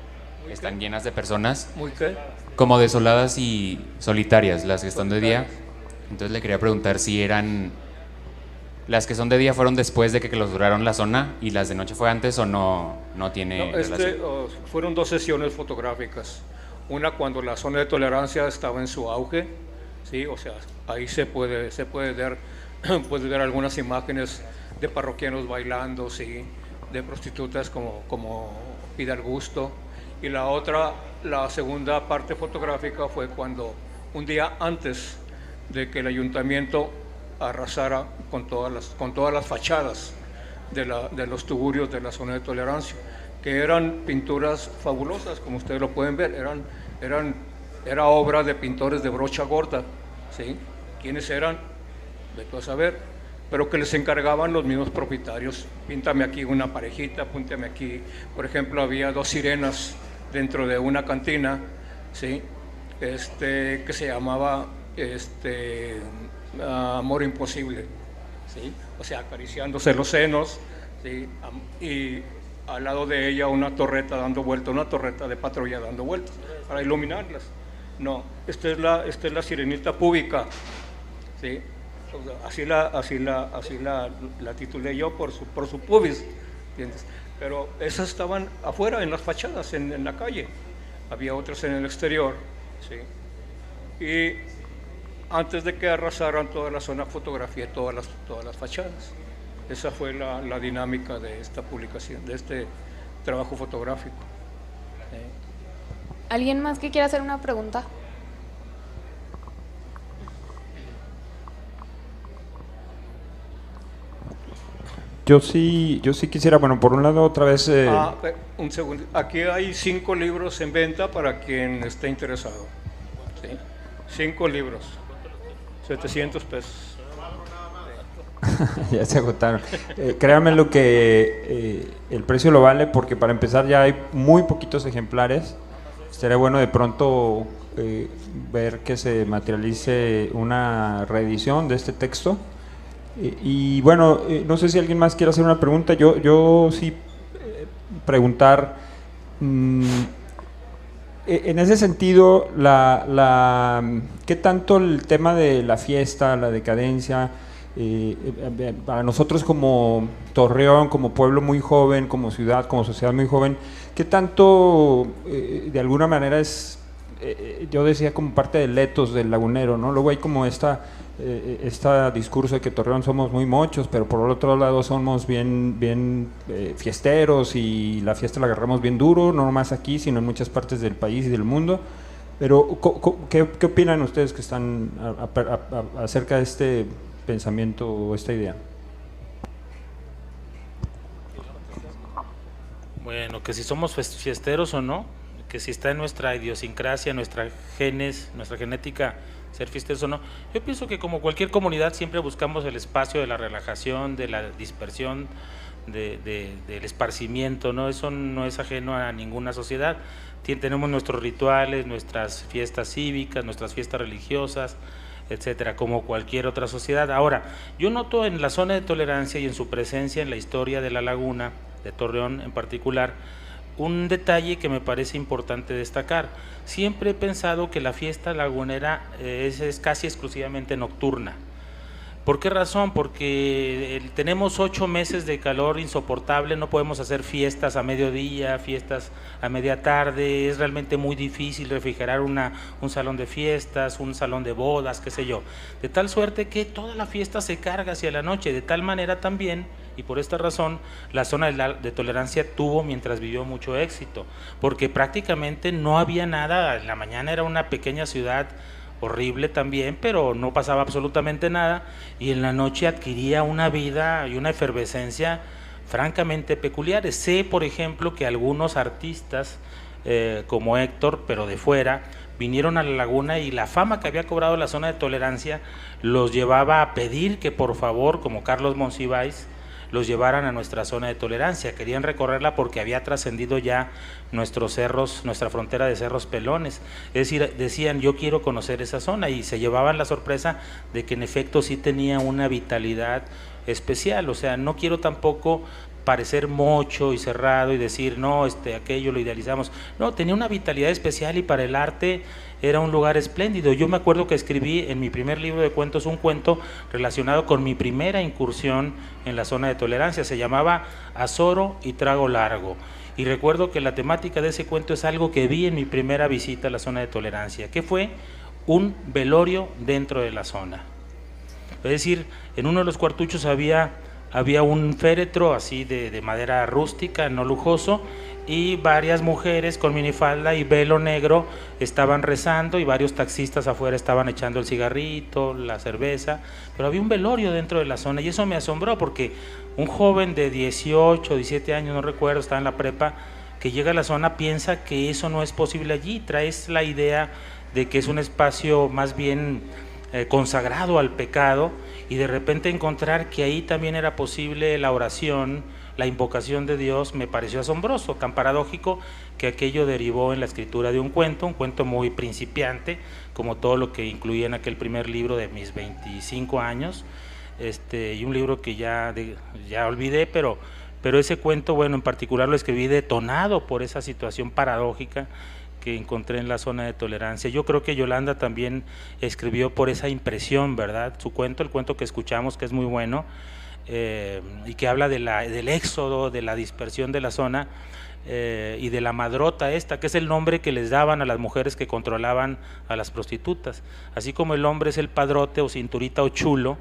están llenas de personas. ¿Muy qué? Como desoladas y solitarias, las que están de día. Entonces le quería preguntar si eran, las que son de día fueron después de que clausuraron la zona, y las de noche fue antes, o no tiene relación. Fueron 2 sesiones fotográficas. Una cuando la zona de tolerancia estaba en su auge, ¿sí? O sea, ahí se puede ver, puedes ver algunas imágenes de parroquianos bailando, ¿sí? De prostitutas como pida el gusto. Y la segunda parte fotográfica fue cuando, un día antes de que el ayuntamiento arrasara con todas las fachadas de los tugurios de la zona de tolerancia, que eran pinturas fabulosas, como ustedes lo pueden ver, era obra de pintores de brocha gorda, ¿sí? ¿Quiénes eran? Vete a saber, pero que les encargaban los mismos propietarios. Píntame aquí una parejita, púntame aquí. Por ejemplo, había 2 sirenas dentro de una cantina, ¿sí? Que se llamaba Amor Imposible, ¿sí? O sea, acariciándose los senos, ¿sí? Y al lado de ella una torreta dando vueltas, una torreta de patrulla dando vueltas para iluminarlas. No, esta es la sirenita púbica, ¿sí? O sea, así la titulé yo por su pubis, ¿entiendes? Pero esas estaban afuera, en las fachadas, en la calle. Había otras en el exterior, ¿sí? Y antes de que arrasaran toda la zona, fotografié todas las fachadas. Esa fue la dinámica de esta publicación, de este trabajo fotográfico. ¿Alguien más que quiera hacer una pregunta? Yo sí quisiera, bueno, por un lado otra vez... Un segundo, aquí hay 5 libros en venta para quien esté interesado, ¿sí? 5 libros, 700 pesos. Ya se agotaron. Créanme lo que el precio lo vale, porque para empezar ya hay muy poquitos ejemplares. Estaría bueno de pronto ver que se materialice una reedición de este texto. Y bueno, no sé si alguien más quiere hacer una pregunta. Yo sí preguntar, en ese sentido, ¿qué tanto el tema de la fiesta, la decadencia, para nosotros como Torreón, como pueblo muy joven, como ciudad, como sociedad muy joven, qué tanto de alguna manera es, yo decía, como parte del etos del lagunero, ¿no? Luego hay como este discurso de que Torreón somos muy mochos, pero por el otro lado somos bien fiesteros, y la fiesta la agarramos bien duro, no nomás aquí, sino en muchas partes del país y del mundo. Pero ¿qué opinan ustedes que están acerca de este pensamiento o esta idea? Bueno, que si somos fiesteros o no, que si está en nuestra idiosincrasia, nuestra genética, ser fiesteros o no. Yo pienso que como cualquier comunidad siempre buscamos el espacio de la relajación, de la dispersión, del esparcimiento, ¿no? Eso no es ajeno a ninguna sociedad. Tenemos nuestros rituales, nuestras fiestas cívicas, nuestras fiestas religiosas, etcétera, como cualquier otra sociedad. Ahora, yo noto en la zona de tolerancia y en su presencia en la historia de la laguna, de Torreón en particular, un detalle que me parece importante destacar. Siempre he pensado que la fiesta lagunera es casi exclusivamente nocturna. ¿Por qué razón? Porque tenemos 8 meses de calor insoportable, no podemos hacer fiestas a mediodía, fiestas a media tarde, es realmente muy difícil refrigerar un salón de fiestas, un salón de bodas, qué sé yo. De tal suerte que toda la fiesta se carga hacia la noche, de tal manera también, y por esta razón, la zona de tolerancia tuvo, mientras vivió, mucho éxito, porque prácticamente no había nada. En la mañana era una pequeña ciudad horrible también, pero no pasaba absolutamente nada, y en la noche adquiría una vida y una efervescencia francamente peculiares. Sé, por ejemplo, que algunos artistas como Héctor, pero de fuera, vinieron a la laguna, y la fama que había cobrado la zona de tolerancia los llevaba a pedir que por favor, como Carlos Monsiváis, los llevaran a nuestra zona de tolerancia. Querían recorrerla porque había trascendido ya nuestros cerros, nuestra frontera de Cerros Pelones. Es decir, decían, yo quiero conocer esa zona, y se llevaban la sorpresa de que en efecto sí tenía una vitalidad especial. O sea, no quiero tampoco parecer mocho y cerrado y decir, no, aquello lo idealizamos. No, tenía una vitalidad especial, y para el arte era un lugar espléndido. Yo me acuerdo que escribí en mi primer libro de cuentos un cuento relacionado con mi primera incursión en la zona de tolerancia. Se llamaba Azoro y Trago Largo, y recuerdo que la temática de ese cuento es algo que vi en mi primera visita a la zona de tolerancia, que fue un velorio dentro de la zona. Es decir, en uno de los cuartuchos había un féretro así de madera rústica, no lujoso, y varias mujeres con minifalda y velo negro estaban rezando, y varios taxistas afuera estaban echando el cigarrito, la cerveza, pero había un velorio dentro de la zona, y eso me asombró, porque un joven de 18, 17 años, no recuerdo, estaba en la prepa, que llega a la zona, piensa que eso no es posible allí. Traes la idea de que es un espacio más bien consagrado al pecado, y de repente encontrar que ahí también era posible la oración, la invocación de Dios, me pareció asombroso, tan paradójico, que aquello derivó en la escritura de un cuento muy principiante, como todo lo que incluía en aquel primer libro de mis 25 años, y un libro que ya olvidé, pero ese cuento, bueno, en particular lo escribí detonado por esa situación paradójica que encontré en la zona de tolerancia. Yo creo que Yolanda también escribió por esa impresión, ¿verdad? Su cuento, el cuento que escuchamos, que es muy bueno, y que habla del éxodo, de la dispersión de la zona, y de la madrota esta, que es el nombre que les daban a las mujeres que controlaban a las prostitutas. Así como el hombre es el padrote o cinturita o chulo,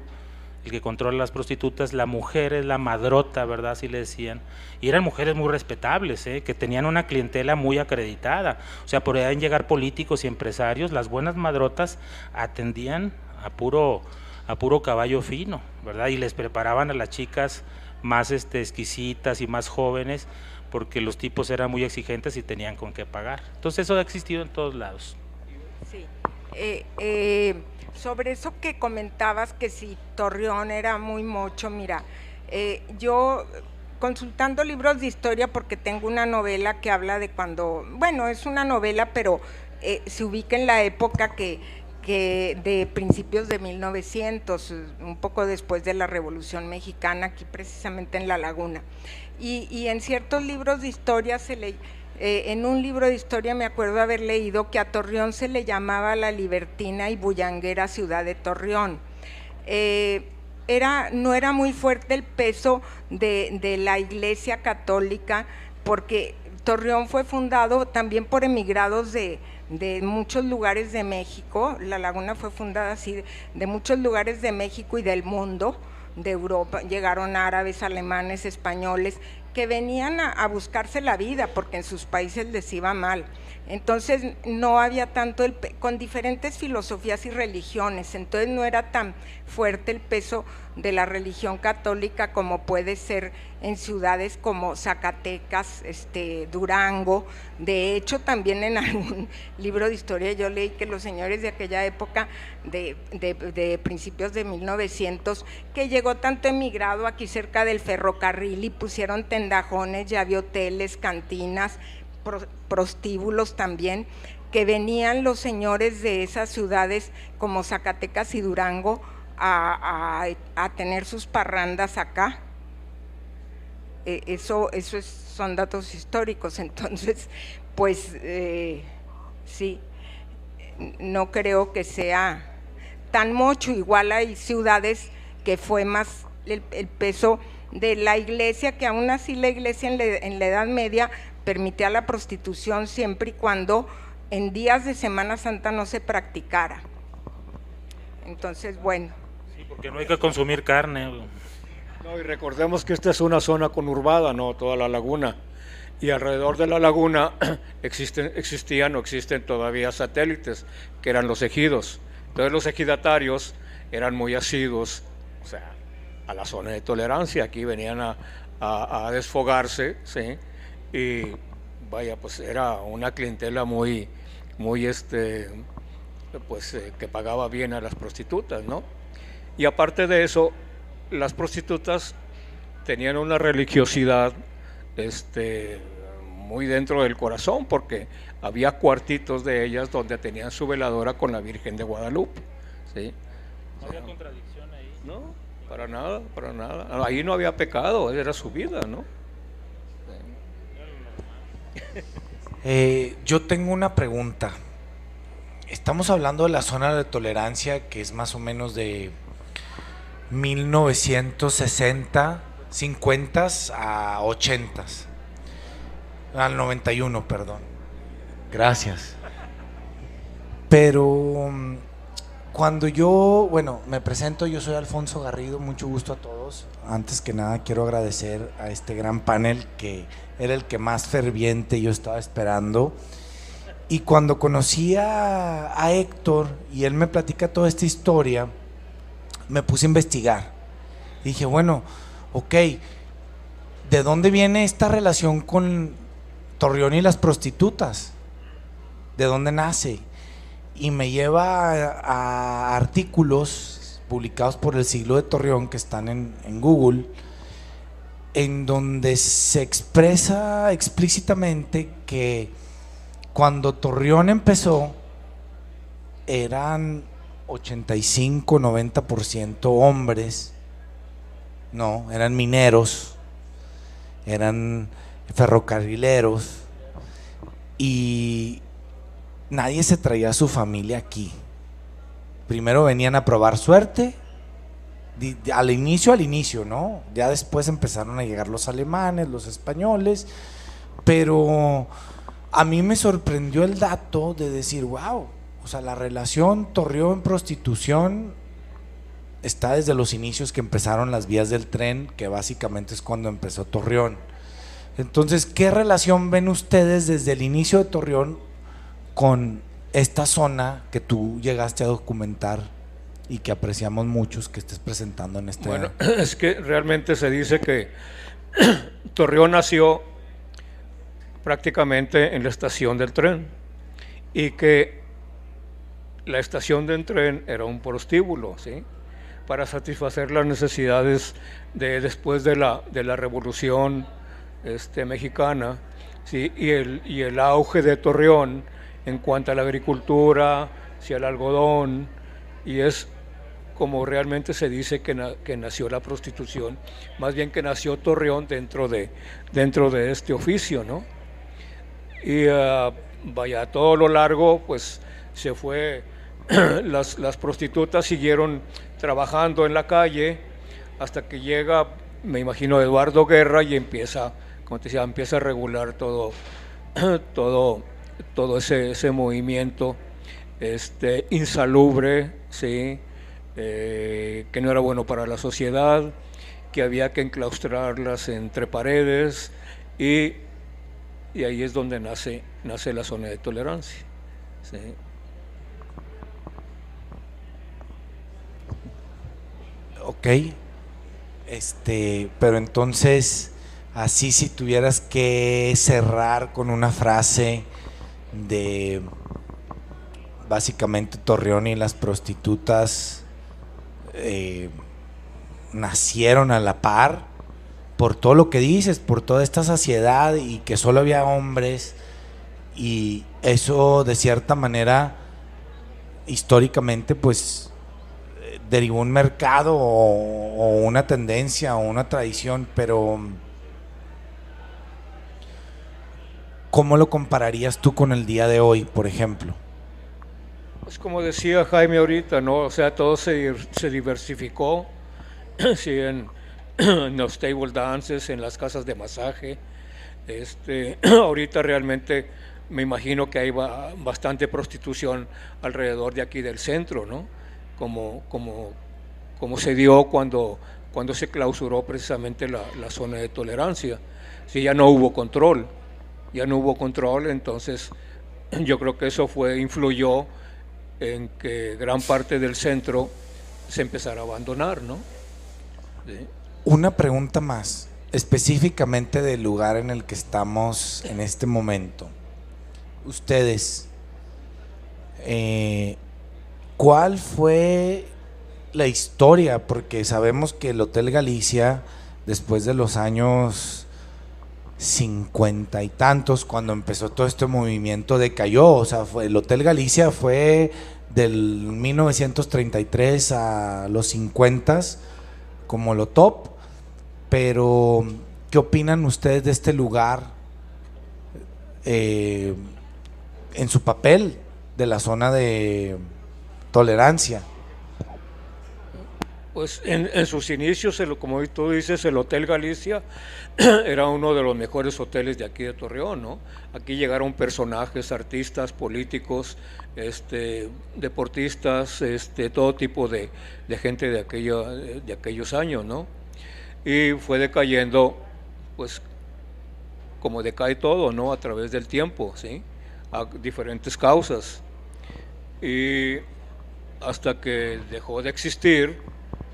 el que controla las prostitutas, la mujer es la madrota, ¿verdad? Así le decían. Y eran mujeres muy respetables, que tenían una clientela muy acreditada. O sea, podían llegar políticos y empresarios. Las buenas madrotas atendían a puro caballo fino, ¿verdad? Y les preparaban a las chicas más exquisitas y más jóvenes, porque los tipos eran muy exigentes y tenían con qué pagar. Entonces eso ha existido en todos lados. Sí. Sobre eso que comentabas, que si Torreón era muy mocho, mira, yo consultando libros de historia, porque tengo una novela que habla de cuando, bueno, es una novela, pero se ubica en la época que de principios de 1900, un poco después de la Revolución Mexicana, aquí precisamente en La Laguna. Y en ciertos libros de historia en un libro de historia me acuerdo haber leído que a Torreón se le llamaba la libertina y bullanguera ciudad de Torreón. No era muy fuerte el peso de la Iglesia Católica, porque Torreón fue fundado también por emigrados de muchos lugares de México. La Laguna fue fundada así, de muchos lugares de México y del mundo, de Europa. Llegaron árabes, alemanes, españoles, que venían a buscarse la vida porque en sus países les iba mal. Entonces no había tanto, con diferentes filosofías y religiones, entonces no era tan fuerte el peso de la religión católica como puede ser en ciudades como Zacatecas, Durango. De hecho, también en algún libro de historia yo leí que los señores de aquella época, de principios de 1900, que llegó tanto emigrado aquí cerca del ferrocarril y pusieron tendajones, ya había hoteles, cantinas, prostíbulos también, que venían los señores de esas ciudades como Zacatecas y Durango a tener sus parrandas acá. Son datos históricos. Entonces, pues sí, no creo que sea tan mucho. Igual hay ciudades que fue más el peso de la iglesia, que aún así la iglesia en la Edad Media permitía la prostitución siempre y cuando en días de Semana Santa no se practicara. Entonces, bueno. Sí, porque no hay que consumir carne. No, y recordemos que esta es una zona conurbada, no toda la laguna. Y alrededor de la laguna existían o existen todavía satélites, que eran los ejidos. Entonces los ejidatarios eran muy asiduos, o sea, a la zona de tolerancia. Aquí venían a desfogarse, ¿sí? Y vaya, pues era una clientela muy que pagaba bien a las prostitutas, ¿no? Y aparte de eso, las prostitutas tenían una religiosidad muy dentro del corazón, porque había cuartitos de ellas donde tenían su veladora con la Virgen de Guadalupe, ¿sí? ¿No había contradicción ahí? No, para nada, para nada. Ahí no había pecado, era su vida, ¿no? Yo tengo una pregunta. Estamos hablando de la zona de tolerancia, que es más o menos de 1960, 50 a 80, al 91, perdón. Gracias. Pero cuando me presento, yo soy Alfonso Garrido, mucho gusto a todos. Antes que nada quiero agradecer a este gran panel, que era el que más ferviente yo estaba esperando. Y cuando conocí a Héctor y él me platica toda esta historia, me puse a investigar. Y dije, bueno, ok, ¿de dónde viene esta relación con Torreón y las prostitutas? ¿De dónde nace? Y me lleva a artículos publicados por El Siglo de Torreón, que están en Google, en donde se expresa explícitamente que cuando Torreón empezó eran 85-90% hombres, no, eran mineros, eran ferrocarrileros, y nadie se traía a su familia aquí. Primero venían a probar suerte, al inicio, ¿no? Ya después empezaron a llegar los alemanes, los españoles, pero a mí me sorprendió el dato de decir, wow, o sea, la relación Torreón-prostitución está desde los inicios que empezaron las vías del tren, que básicamente es cuando empezó Torreón. Entonces, ¿qué relación ven ustedes desde el inicio de Torreón con esta zona que tú llegaste a documentar y que apreciamos muchos que estés presentando en este? Bueno, es que realmente se dice que Torreón nació prácticamente en la estación del tren, y que la estación de tren era un prostíbulo, ¿sí?, para satisfacer las necesidades después de la Revolución mexicana, ¿sí?, y el auge de Torreón en cuanto a la agricultura, sí, al algodón, y es como realmente se dice que nació la prostitución, más bien que nació Torreón dentro de este oficio, ¿no? Y vaya, a todo lo largo, pues se fue, las prostitutas siguieron trabajando en la calle hasta que llega, me imagino, Eduardo Guerra y empieza, como te decía, empieza a regular todo ese movimiento insalubre, ¿sí?, que no era bueno para la sociedad, que había que enclaustrarlas entre paredes, y ahí es donde nace la zona de tolerancia, ¿sí? Ok, pero entonces, así si tuvieras que cerrar con una frase de básicamente Torreón y las prostitutas nacieron a la par, por todo lo que dices, por toda esta saciedad y que solo había hombres, y eso de cierta manera históricamente pues derivó un mercado o una tendencia o una tradición, pero ¿cómo lo compararías tú con el día de hoy, por ejemplo? Pues como decía Jaime ahorita, ¿no? O sea, todo se diversificó, sí, en los table dances, en las casas de masaje. Ahorita realmente me imagino que hay bastante prostitución alrededor de aquí del centro, ¿no? Como se dio cuando se clausuró precisamente la zona de tolerancia. Sí, ya no hubo control, entonces yo creo que eso influyó en que gran parte del centro se empezara a abandonar, ¿no? Sí. Una pregunta más, específicamente del lugar en el que estamos en este momento. Ustedes, ¿cuál fue la historia? Porque sabemos que el Hotel Galicia, después de los años 50 y tantos, cuando empezó todo este movimiento, decayó. O sea, el Hotel Galicia fue del 1933 a los 50 como lo top. Pero ¿qué opinan ustedes de este lugar en su papel de la zona de tolerancia? Pues en sus inicios, como tú dices, el Hotel Galicia era uno de los mejores hoteles de aquí de Torreón, ¿no? Aquí llegaron personajes, artistas, políticos, deportistas, todo tipo de gente de aquellos años, ¿no? Y fue decayendo, pues, como decae todo, ¿no? A través del tiempo, ¿sí? A diferentes causas. Y hasta que dejó de existir,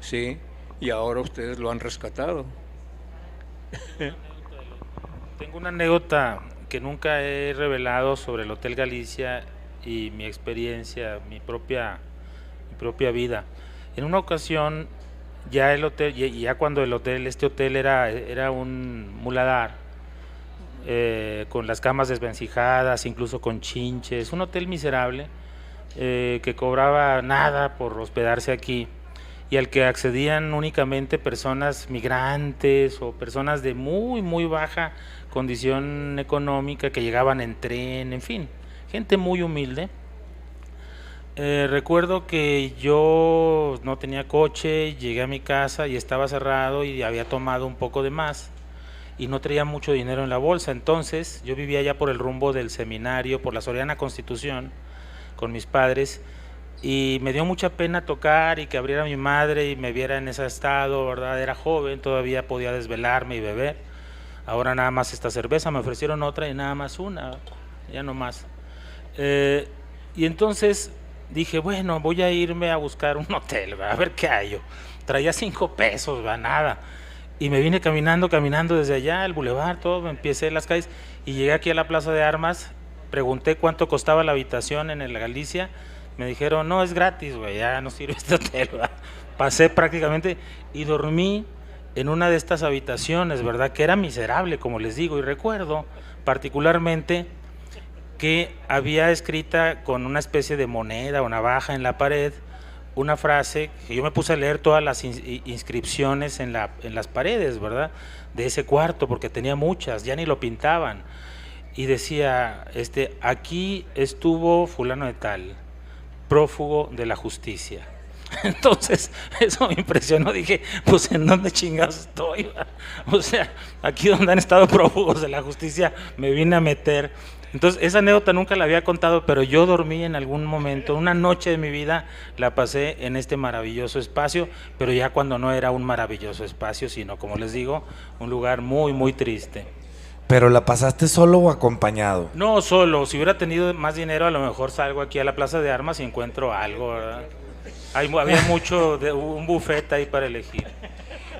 ¿sí? Y ahora ustedes lo han rescatado. Tengo una anécdota que nunca he revelado sobre el Hotel Galicia y mi experiencia, mi propia vida. En una ocasión, ya el hotel, ya cuando este hotel era un muladar, con las camas desvencijadas, incluso con chinches, un hotel miserable, que cobraba nada por hospedarse aquí, y al que accedían únicamente personas migrantes o personas de muy, muy baja condición económica que llegaban en tren, en fin, gente muy humilde. Recuerdo que yo no tenía coche, llegué a mi casa y estaba cerrado y había tomado un poco de más y no traía mucho dinero en la bolsa. Entonces yo vivía ya por el rumbo del seminario, por la Soriana Constitución, con mis padres, y me dio mucha pena tocar y que abriera mi madre y me viera en ese estado, ¿verdad? Era joven, todavía podía desvelarme y beber. Ahora nada más esta cerveza, me ofrecieron otra y nada más una, ya no más. Y entonces dije, bueno, voy a irme a buscar un hotel, ¿verdad? A ver qué hay yo. Traía 5 pesos, ¿verdad? Nada. Y me vine caminando desde allá, el bulevar, todo, me empecé en las calles y llegué aquí a la Plaza de Armas, pregunté cuánto costaba la habitación en el Galicia, me dijeron, no, es gratis, güey, ya no sirve este hotel, ¿verdad? Pasé prácticamente y dormí en una de estas habitaciones, ¿verdad? Que era miserable, como les digo, y recuerdo particularmente que había escrita con una especie de moneda o navaja en la pared una frase que yo me puse a leer todas las inscripciones en las paredes, ¿verdad? De ese cuarto, porque tenía muchas, ya ni lo pintaban. Y decía, aquí estuvo fulano de tal, prófugo de la justicia. Entonces, eso me impresionó, dije, pues ¿en dónde chingados estoy? O sea, aquí donde han estado prófugos de la justicia me vine a meter. Entonces, esa anécdota nunca la había contado, pero yo dormí en algún momento, una noche de mi vida la pasé en este maravilloso espacio, pero ya cuando no era un maravilloso espacio, sino, como les digo, un lugar muy, muy triste. ¿Pero la pasaste solo o acompañado? No, solo. Si hubiera tenido más dinero, a lo mejor salgo aquí a la Plaza de Armas y encuentro algo, ¿verdad? Había mucho, un buffet ahí para elegir.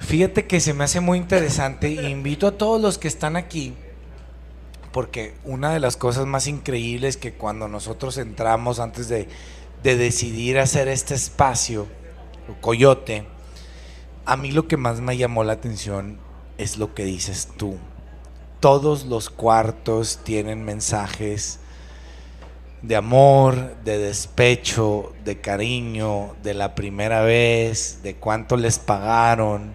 Fíjate que se me hace muy interesante e invito a todos los que están aquí, porque una de las cosas más increíbles que cuando nosotros entramos antes de decidir hacer este espacio, Coyote, a mí lo que más me llamó la atención es lo que dices tú. Todos los cuartos tienen mensajes de amor, de despecho, de cariño, de la primera vez, de cuánto les pagaron.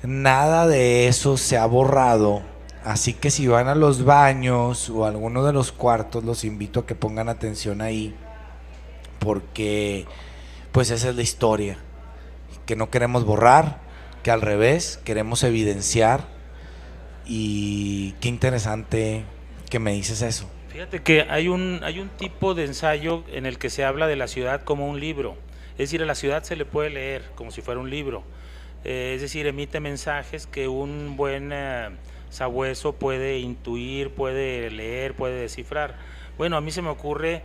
Nada de eso se ha borrado, así que si van a los baños o a alguno de los cuartos, los invito a que pongan atención ahí, porque pues esa es la historia, que no queremos borrar, que al revés, queremos evidenciar. Y qué interesante que me dices eso. Fíjate que hay un tipo de ensayo en el que se habla de la ciudad como un libro. Es decir, a la ciudad se le puede leer como si fuera un libro. Es decir, emite mensajes que un buen sabueso puede intuir, puede leer, puede descifrar. Bueno, a mí se me ocurre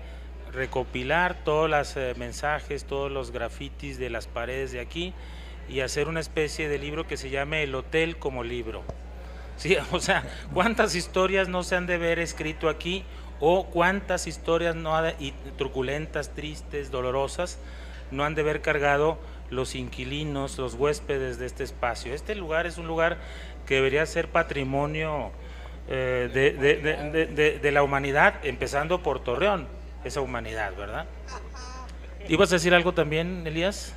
recopilar todos los mensajes, todos los grafitis de las paredes de aquí y hacer una especie de libro que se llame El Hotel como libro. Sí, o sea, ¿cuántas historias no se han de haber escrito aquí? O cuántas historias truculentas, tristes, dolorosas, no han de haber cargado los inquilinos, los huéspedes de este espacio. Este lugar es un lugar que debería ser patrimonio de la humanidad, empezando por Torreón, esa humanidad, ¿verdad? ¿Ibas a decir algo también, Elías?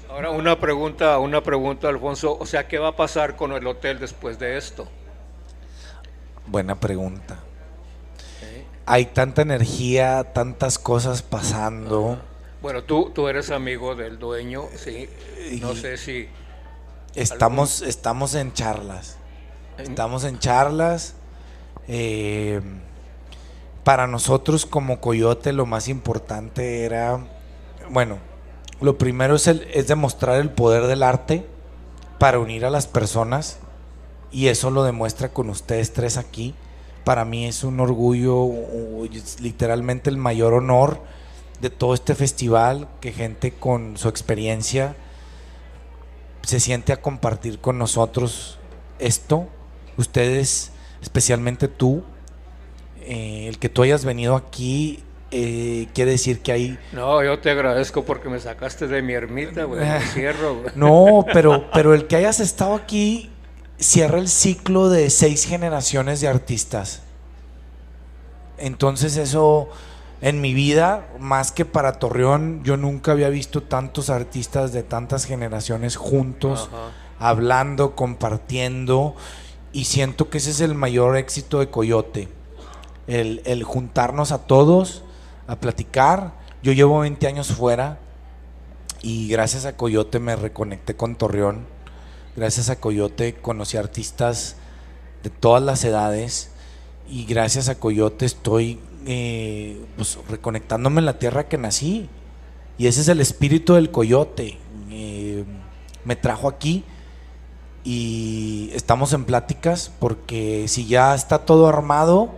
Ahora una pregunta, Alfonso, o sea, ¿qué va a pasar con el hotel después de esto? Buena pregunta. Hay tanta energía, tantas cosas pasando. Bueno, tú eres amigo del dueño, sí. No sé si estamos en charlas. Estamos en charlas. Para nosotros como Coyote lo más importante era, bueno, lo primero es demostrar el poder del arte para unir a las personas, y eso lo demuestra con ustedes tres aquí. Para mí es un orgullo, es literalmente el mayor honor de todo este festival, que gente con su experiencia se siente a compartir con nosotros esto. Ustedes, especialmente tú, el que tú hayas venido aquí, quiere decir que hay... No, yo te agradezco porque me sacaste de mi ermita, güey, me cierro, güey. No, pero el que hayas estado aquí cierra el ciclo de 6 generaciones de artistas. Entonces eso, en mi vida, más que para Torreón, yo nunca había visto tantos artistas de tantas generaciones juntos, hablando, compartiendo, y siento que ese es el mayor éxito de Coyote, el juntarnos a todos a platicar. Yo llevo 20 años fuera y gracias a Coyote me reconecté con Torreón. Gracias a Coyote conocí artistas de todas las edades, y gracias a Coyote estoy pues, reconectándome en la tierra que nací, y ese es el espíritu del Coyote. Me trajo aquí y estamos en pláticas, porque si ya está todo armado,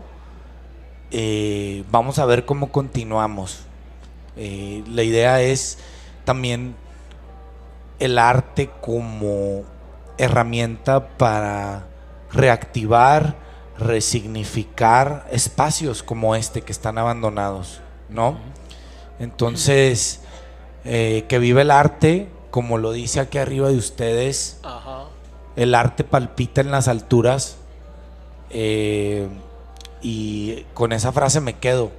vamos a ver cómo continuamos. La idea es también el arte como herramienta para reactivar, resignificar espacios como este que están abandonados. ¿no? Entonces, que vive el arte, como lo dice aquí arriba de ustedes. Ajá. El arte palpita en las alturas, y con esa frase me quedo,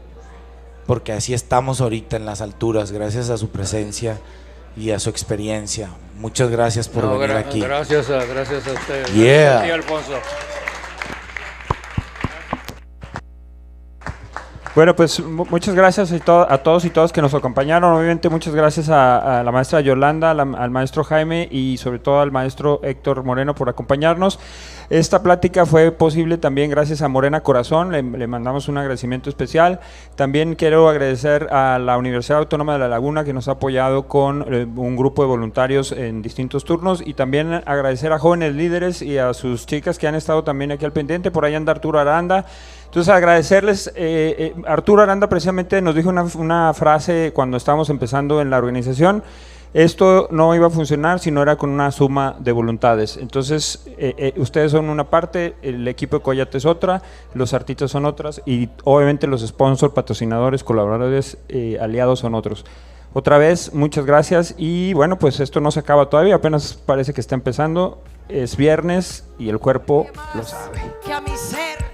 porque así estamos ahorita en las alturas, gracias a su presencia y a su experiencia. Muchas gracias por venir aquí. Gracias a ustedes. Yeah. Gracias a ti, Alfonso. Bueno, pues muchas gracias a todos y todas que nos acompañaron. Obviamente muchas gracias a la maestra Yolanda, al maestro Jaime y sobre todo al maestro Héctor Moreno por acompañarnos. Esta plática fue posible también gracias a Morena Corazón, le mandamos un agradecimiento especial. También quiero agradecer a la Universidad Autónoma de La Laguna, que nos ha apoyado con un grupo de voluntarios en distintos turnos, y también agradecer a Jóvenes Líderes y a sus chicas que han estado también aquí al pendiente. Por ahí anda Arturo Aranda. Entonces agradecerles, Arturo Aranda precisamente nos dijo una frase cuando estábamos empezando en la organización: esto no iba a funcionar si no era con una suma de voluntades. Entonces ustedes son una parte, el equipo de Coyate es otra, los artistas son otras, y obviamente los sponsors, patrocinadores, colaboradores, aliados son otros. Otra vez, muchas gracias, y bueno, pues esto no se acaba todavía, apenas parece que está empezando, es viernes y el cuerpo lo sabe. Que a mi ser